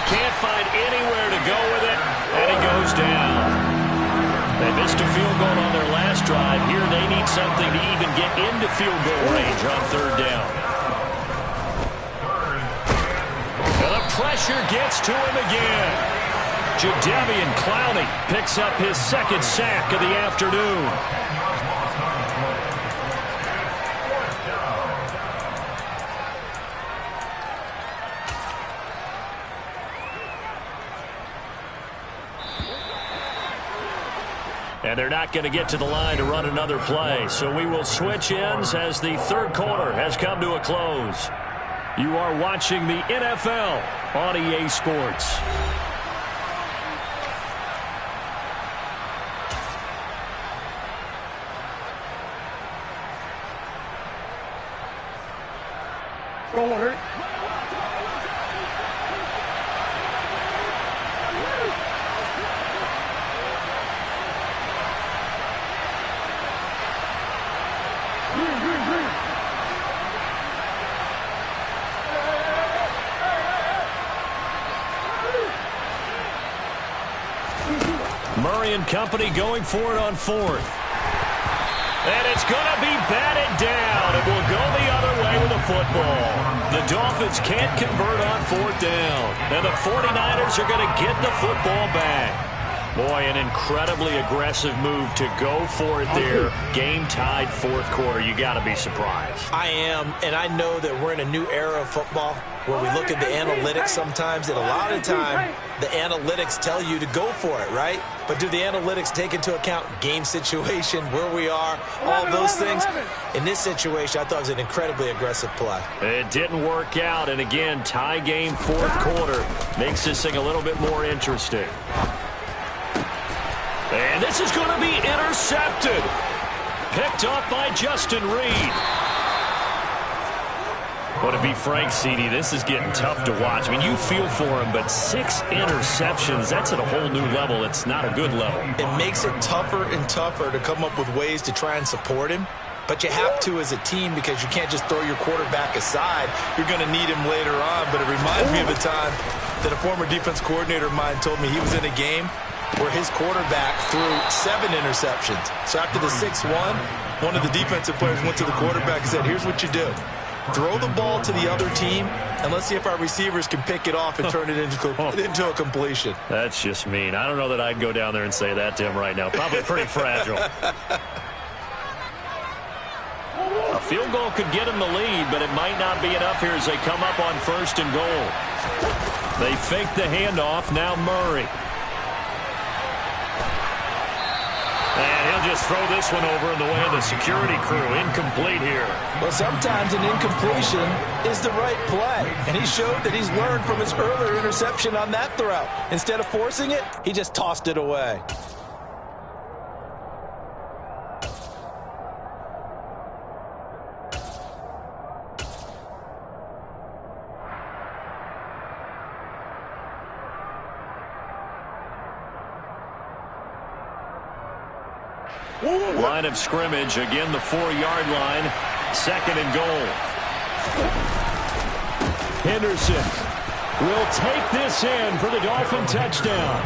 Can't find anywhere to go with it, and he goes down. They missed a field goal on their last drive. Here they need something to even get into field goal range on third down. And the pressure gets to him again. Jadeveon Clowney picks up his 2nd sack of the afternoon. And they're not going to get to the line to run another play. So we will switch ends as the third quarter has come to a close. You are watching the NFL on EA Sports. Roller. Murray and company going for it on 4th. And it's going to be batted down. It will go the other way with the football. The Dolphins can't convert on 4th down. And the 49ers are going to get the football back. Boy, an incredibly aggressive move to go for it there. Game tied fourth quarter. You got to be surprised. I am, and I know that we're in a new era of football where we look at the analytics sometimes, and a lot of the time the analytics tell you to go for it, right? But do the analytics take into account game situation, where we are, all those things? In this situation, I thought it was an incredibly aggressive play. It didn't work out, and again, tie game fourth quarter makes this thing a little bit more interesting. And this is going to be intercepted. Picked up by Justin Reed. But to be frank, CD, this is getting tough to watch. I mean, you feel for him, but 6 interceptions, that's at a whole new level. It's not a good level. It makes it tougher and tougher to come up with ways to try and support him. But you have to as a team because you can't just throw your quarterback aside. You're going to need him later on. But it reminds me of a time that a former defense coordinator of mine told me he was in a game where his quarterback threw 7 interceptions. So after the 6-1, one of the defensive players went to the quarterback and said, here's what you do. Throw the ball to the other team, and let's see if our receivers can pick it off and turn it into a completion. That's just mean. I don't know that I'd go down there and say that to him right now. Probably pretty fragile. A field goal could get him the lead, but it might not be enough here as they come up on 1st and goal. They fake the handoff. Now Murray. And he'll just throw this one over in the way of the security crew. Incomplete here. Well, sometimes an incompletion is the right play. And he showed that he's learned from his earlier interception on that throw. Instead of forcing it, he just tossed it away. Line of scrimmage, again the 4-yard line, 2nd and goal. Henderson will take this in for the Dolphin touchdown.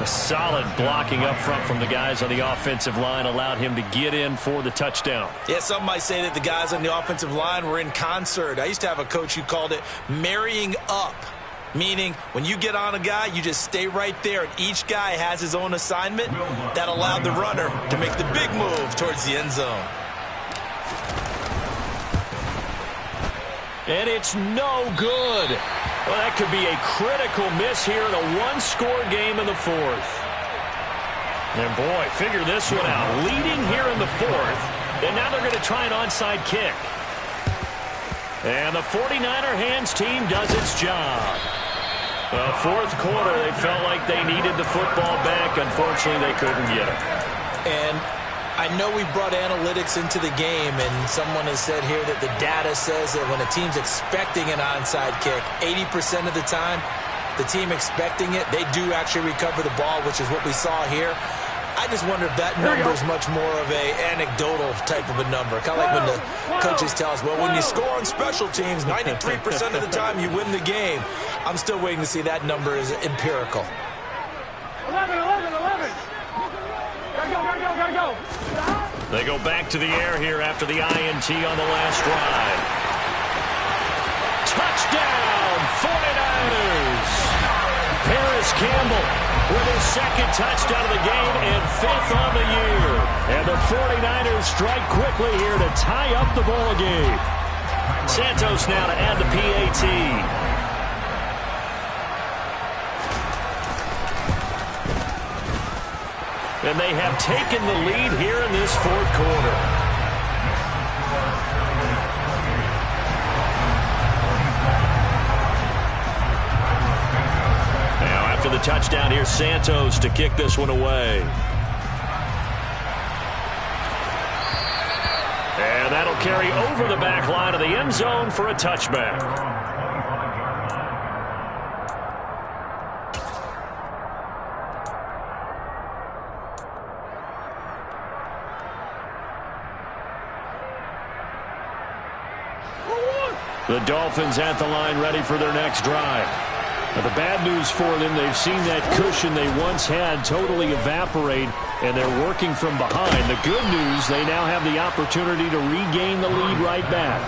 A solid blocking up front from the guys on the offensive line allowed him to get in for the touchdown. Yeah, some might say that the guys on the offensive line were in concert. I used to have a coach who called it marrying up. Meaning, when you get on a guy, you just stay right there, and each guy has his own assignment. That allowed the runner to make the big move towards the end zone. And it's no good. Well, that could be a critical miss here in a one-score game in the 4th. And, boy, figure this one out. Leading here in the 4th, and now they're going to try an onside kick. And the 49er hands team does its job. The 4th quarter, they felt like they needed the football back. Unfortunately, they couldn't get it. And I know we brought analytics into the game, and someone has said here that the data says that when a team's expecting an onside kick, 80% of the time, the team expecting it, they do actually recover the ball, which is what we saw here. I just wonder if that number is much more of a anecdotal type of a number. Kind of like when the coaches tell us, well, when you score on special teams, 93% of the time you win the game. I'm still waiting to see that number is empirical. 11. Gotta go. They go back to the air here after the INT on the last drive. Touchdown, 49ers! Paris Campbell with his 2nd touchdown of the game and 5th on the year. And the 49ers strike quickly here to tie up the ball game. Santos now to add the PAT. And they have taken the lead here in this 4th quarter. After the touchdown, here's Santos to kick this one away. And that'll carry over the back line of the end zone for a touchback. The Dolphins at the line ready for their next drive. Now, the bad news for them, they've seen that cushion they once had totally evaporate, and they're working from behind. The good news, they now have the opportunity to regain the lead right back.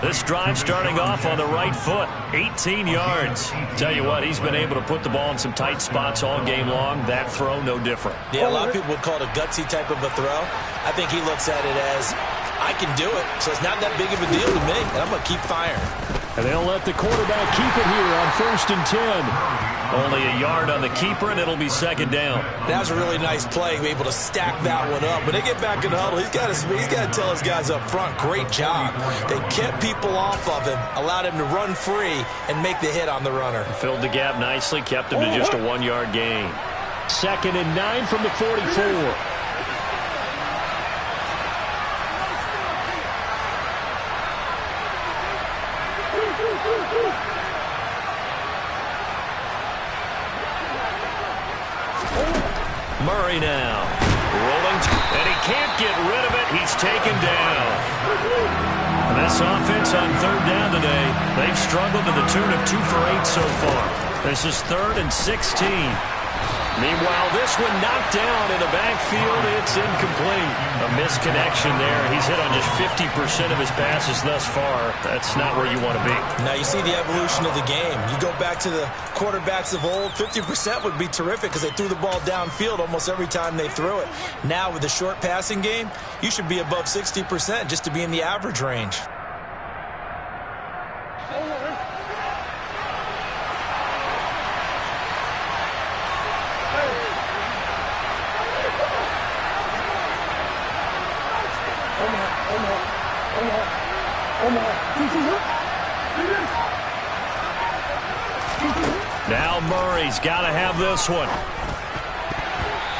This drive starting off on the right foot, 18 yards. Tell you what, he's been able to put the ball in some tight spots all game long. That throw, no different. Yeah, a lot of people would call it a gutsy type of a throw. I think he looks at it as, I can do it, so it's not that big of a deal to me, and I'm going to keep firing. And they'll let the quarterback keep it here on 1st and 10. Only a yard on the keeper, and it'll be 2nd down. That was a really nice play, able to stack that one up. When they get back in the huddle, he's got to tell his guys up front, great job. They kept people off of him, allowed him to run free, and make the hit on the runner. Filled the gap nicely, kept him to just a 1-yard gain. 2nd and 9 from the 44. Murray now, rolling, and he can't get rid of it. He's taken down. And this offense on 3rd down today, they've struggled to the tune of 2 for 8 so far. This is 3rd and 16. Meanwhile, this one knocked down in the backfield. It's incomplete. A misconnection there. He's hit on just 50% of his passes thus far. That's not where you want to be. Now you see the evolution of the game. You go back to the quarterbacks of old, 50% would be terrific because they threw the ball downfield almost every time they threw it. Now with the short passing game, you should be above 60% just to be in the average range. Now Murray's got to have this one.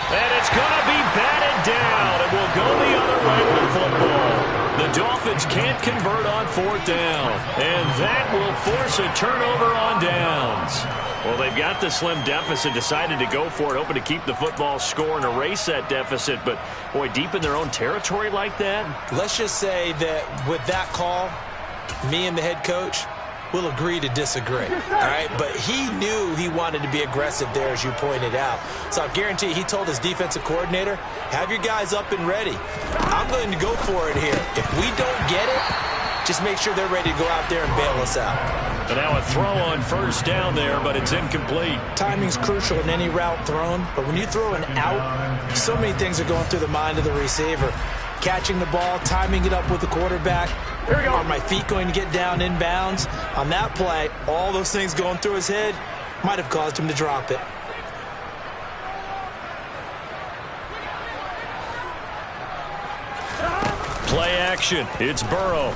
And it's going to be batted down. It will go the other way with the football. The Dolphins can't convert on 4th down. And that will force a turnover on downs. Well, they've got the slim deficit, decided to go for it, hoping to keep the football score and erase that deficit. But, boy, deep in their own territory like that. Let's just say that with that call, me and the head coach will agree to disagree, all right? But he knew he wanted to be aggressive there, as you pointed out. So I guarantee you, he told his defensive coordinator, have your guys up and ready. I'm going to go for it here. If we don't get it, just make sure they're ready to go out there and bail us out. And now a throw on 1st down there, but it's incomplete. Timing's crucial in any route thrown, but when you throw an out, so many things are going through the mind of the receiver. Catching the ball, timing it up with the quarterback. Are my feet going to get down inbounds? On that play, all those things going through his head might have caused him to drop it. Play action. It's Burrow.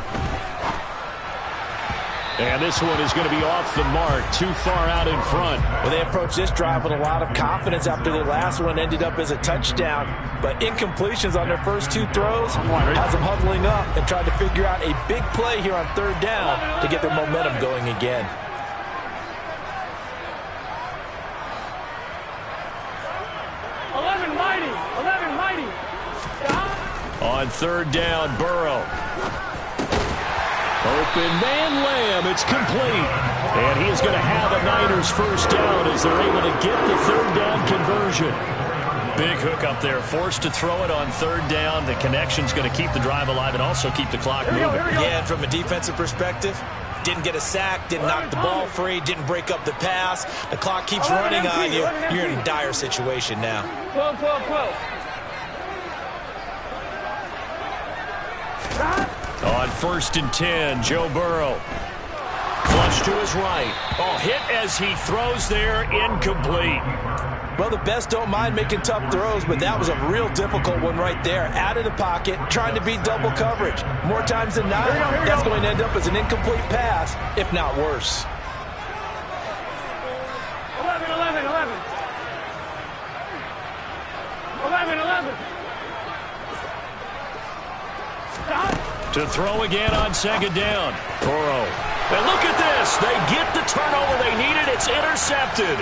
And this one is going to be off the mark, too far out in front. Well, they approached this drive with a lot of confidence after the last one ended up as a touchdown. But incompletions on their first 2 throws has them huddling up and trying to figure out a big play here on 3rd down to get their momentum going again. On 3rd down, Burrow. Open man Lamb. It's complete. And he is going to have a Niners 1st down as they're able to get the 3rd down conversion. Big hook up there. Forced to throw it on 3rd down. The connection's going to keep the drive alive and also keep the clock moving. Yeah, and from a defensive perspective, didn't get a sack, didn't knock the ball free, didn't break up the pass. The clock keeps running on you. You're in a dire situation now. 12. On 1st and 10, Joe Burrow. Flush to his right. Oh, hit as he throws there, incomplete. Well, the best don't mind making tough throws, but that was a real difficult one right there. Out of the pocket, trying to beat double coverage. More times than not, that's going to end up as an incomplete pass, if not worse. 11. To throw again on 2nd down. Burrow. And look at this. They get the turnover they needed. It's intercepted.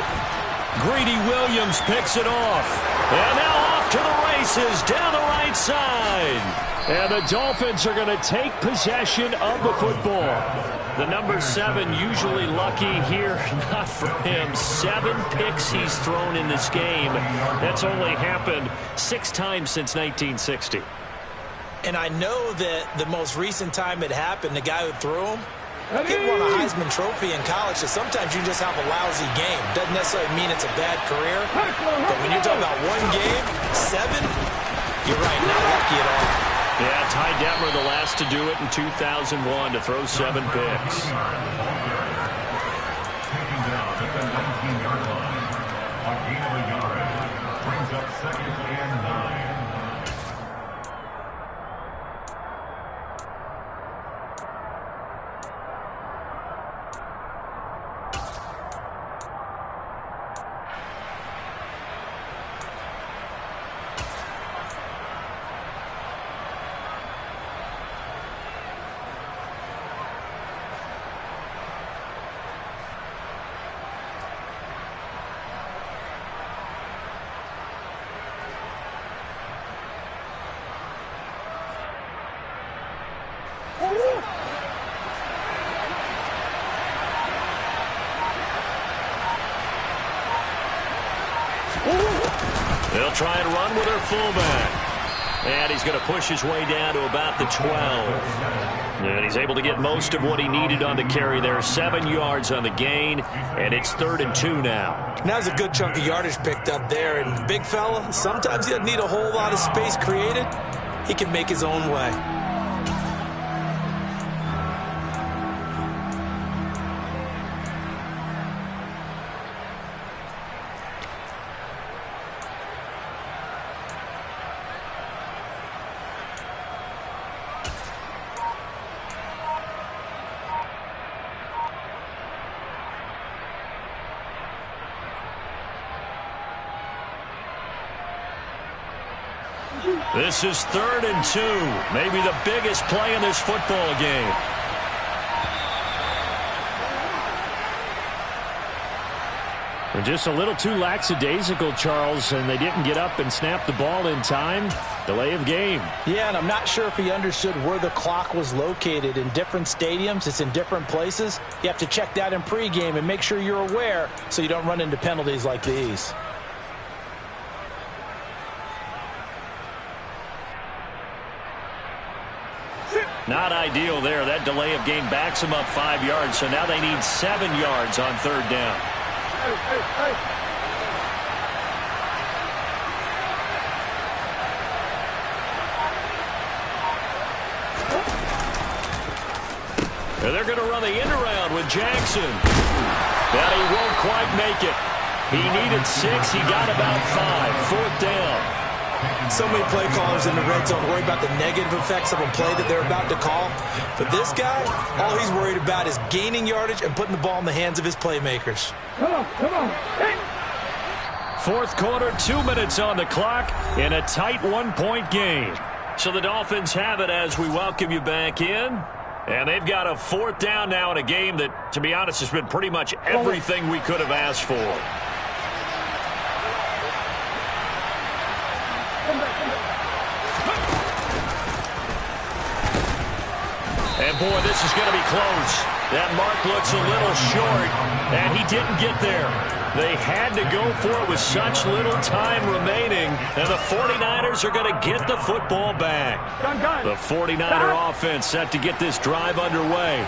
Greedy Williams picks it off. And now off to the races down the right side. And the Dolphins are going to take possession of the football. The number 7 usually lucky here. Not for him. 7 picks he's thrown in this game. That's only happened 6 times since 1960. And I know that the most recent time it happened, the guy who threw him, he won a Heisman Trophy in college, so sometimes you just have a lousy game. Doesn't necessarily mean it's a bad career, but when you're talking about one game, 7, you're right, not lucky at all. Yeah, Ty Detmer the last to do it in 2001 to throw 7 picks. Taking down at the 19-yard line. A gain of a yard. Brings up 2nd and 9. They'll try and run with their fullback. And he's going to push his way down to about the 12. And he's able to get most of what he needed on the carry there. 7 yards on the gain, and it's 3rd and 2 now. Now's a good chunk of yardage picked up there. And big fella, sometimes he doesn't need a whole lot of space created. He can make his own way. This is 3rd and 2. Maybe the biggest play in this football game. They're just a little too lackadaisical, Charles, and they didn't get up and snap the ball in time. Delay of game. Yeah, and I'm not sure if he understood where the clock was located. In different stadiums, it's in different places. You have to check that in pregame and make sure you're aware so you don't run into penalties like these. Not ideal there. That delay of game backs them up 5 yards, so now they need 7 yards on 3rd down. And they're going to run the end around with Jackson. But he won't quite make it. He needed 6. He got about 5. 4th down. So many play callers in the red zone worry about the negative effects of a play that they're about to call. But this guy, all he's worried about is gaining yardage and putting the ball in the hands of his playmakers. Come on. Hey. 4th quarter, 2 minutes on the clock in a tight 1-point game. So the Dolphins have it as we welcome you back in. And they've got a 4th down now in a game that, to be honest, has been pretty much everything we could have asked for. And, boy, this is going to be close. That mark looks a little short, and he didn't get there. They had to go for it with such little time remaining, and the 49ers are going to get the football back. The 49er offense set to get this drive underway.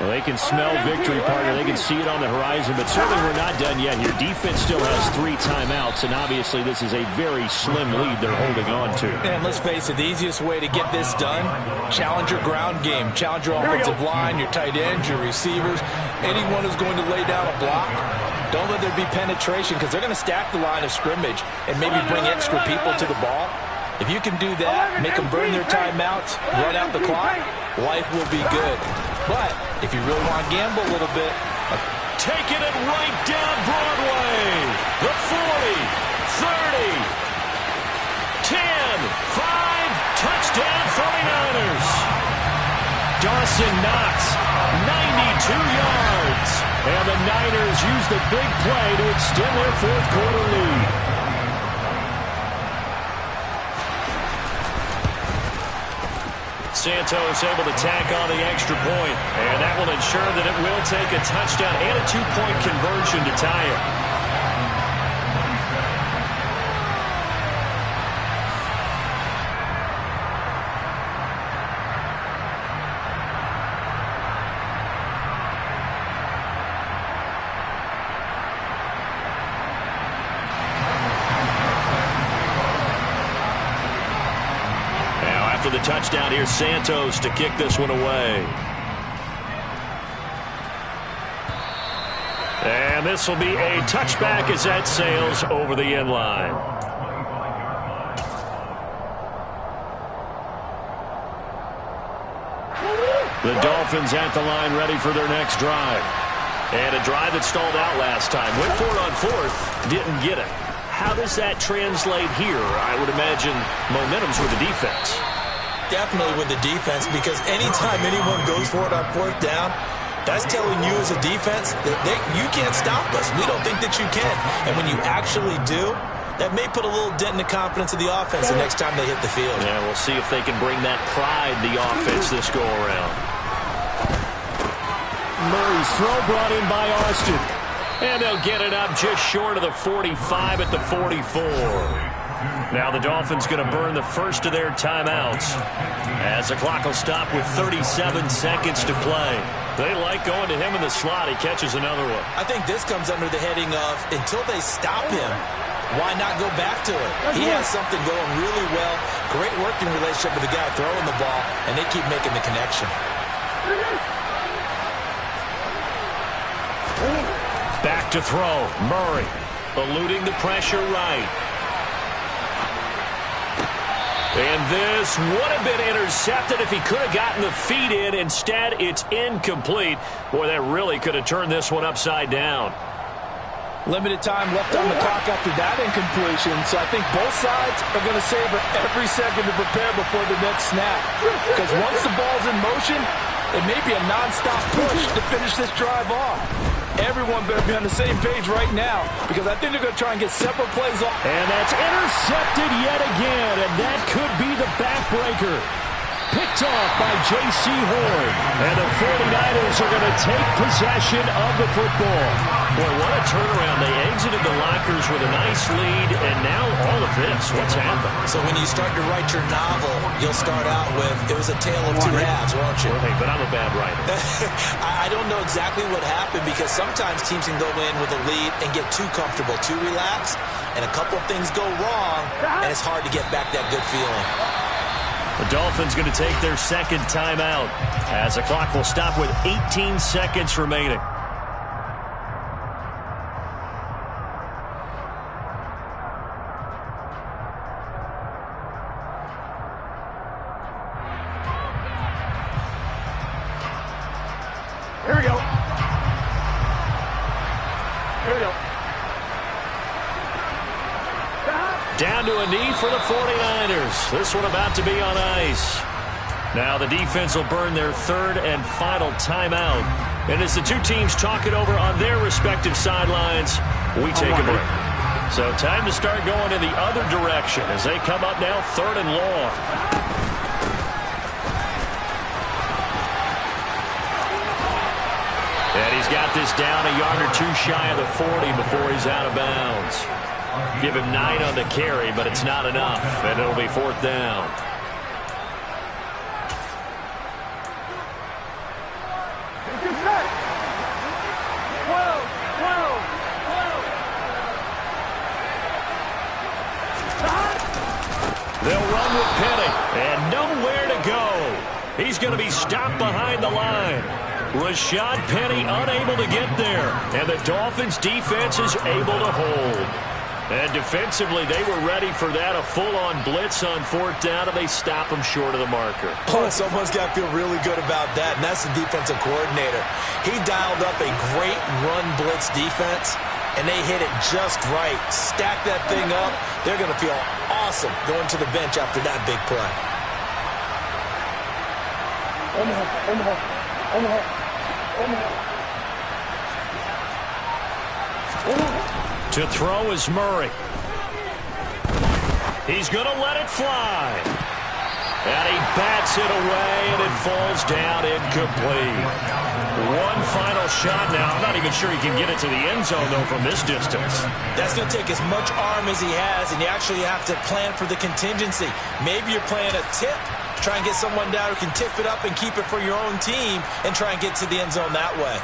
Well, they can smell victory, partner. They can see it on the horizon, but certainly we're not done yet here. Defense still has 3 timeouts, and obviously this is a very slim lead they're holding on to. And let's face it, the easiest way to get this done, challenge your ground game. Challenge your offensive line, your tight ends, your receivers, anyone who's going to lay down a block. Don't let there be penetration because they're going to stack the line of scrimmage and maybe bring extra people to the ball. If you can do that, make them burn their timeouts, run out the clock, life will be good. But if you really want to gamble a little bit, taking it right down Broadway. The 40, 30, 10, 5, touchdown 49ers. Dawson Knox, 92 yards. And the Niners use the big play to extend their 4th quarter lead. Santos able to tack on the extra point, and that will ensure that it will take a touchdown and a 2-point conversion to tie it. touchdown. Here's Santos to kick this one away. And this will be a touchback as that sails over the end line. The Dolphins at the line ready for their next drive. And a drive that stalled out last time. Went for it on fourth, didn't get it. How does that translate here? I would imagine momentum's with the defense. Definitely with the defense, because anytime anyone goes for it on fourth down, that's telling you as a defense that you can't stop us. We don't think that you can. And when you actually do, that may put a little dent in the confidence of the offense the next time they hit the field. Yeah, we'll see if they can bring that pride to the offense this go-around. Murray's throw brought in by Austin. And they'll get it up just short of the 45 at the 44. Now the Dolphins going to burn the first of their timeouts as the clock will stop with 37 seconds to play. They like going to him in the slot. He catches another one. I think this comes under the heading of until they stop him, why not go back to it? He has something going really well. Great working relationship with the guy throwing the ball, and they keep making the connection. Back to throw. Murray eluding the pressure right. And this would have been intercepted if he could have gotten the feet in. Instead, it's incomplete. Boy, that really could have turned this one upside down. Limited time left on the clock after that incompletion, so I think both sides are going to savor every second to prepare before the next snap. Because once the ball's in motion, it may be a nonstop push to finish this drive off. Everyone better be on the same page right now, because I think they're going to try and get several plays off. And that's intercepted yet again, and that could be the backbreaker. Picked off by J.C. Horn. And the 49ers are going to take possession of the football. Boy, what a turnaround. They exited the lockers with a nice lead, and now all of this. What's happened? So when you start to write your novel, you'll start out with, it was a tale of two halves, won't you? Hey, but I'm a bad writer. I don't know exactly what happened, because sometimes teams can go in with a lead and get too comfortable, too relaxed, and a couple of things go wrong, and it's hard to get back that good feeling. The Dolphins going to take their second timeout as the clock will stop with 18 seconds remaining. Here we go. Here we go. Down to a knee for the 49ers. This one about to be on ice. Now the defense will burn their third and final timeout. And as the two teams talk it over on their respective sidelines, we take a break. So time to start going in the other direction as they come up now third and long. And he's got this down a yard or two shy of the 40 before he's out of bounds. Give him 9 on the carry, but it's not enough, and it'll be fourth down. They'll run with Penny, and nowhere to go. He's going to be stopped behind the line. Rashad Penny unable to get there, and the Dolphins' defense is able to hold. And defensively, they were ready for that, a full-on blitz on fourth down, and they stop them short of the marker. Oh, someone's got to feel really good about that, and that's the defensive coordinator. He dialed up a great run blitz defense, and they hit it just right. Stack that thing up. They're going to feel awesome going to the bench after that big play. To throw is Murray. He's going to let it fly. And he bats it away, and it falls down incomplete. One final shot now. I'm not even sure he can get it to the end zone, though, from this distance. That's going to take as much arm as he has, and you actually have to plan for the contingency. Maybe you're playing a tip. Try and get someone down who can tip it up and keep it for your own team and try and get to the end zone that way.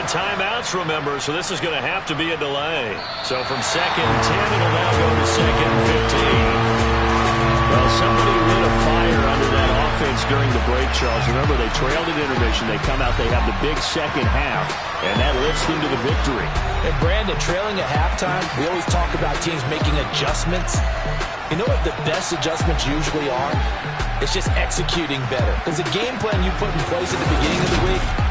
on timeouts, remember, so this is going to have to be a delay. So from second and 10, it'll now go to second and 15. Well, somebody lit a fire under that offense during the break, Charles. Remember, they trailed at intermission. They come out, they have the big second half, and that lifts them to the victory. And Brandon, trailing at halftime, we always talk about teams making adjustments. You know what the best adjustments usually are? It's just executing better. Because the game plan you put in place at the beginning of the week,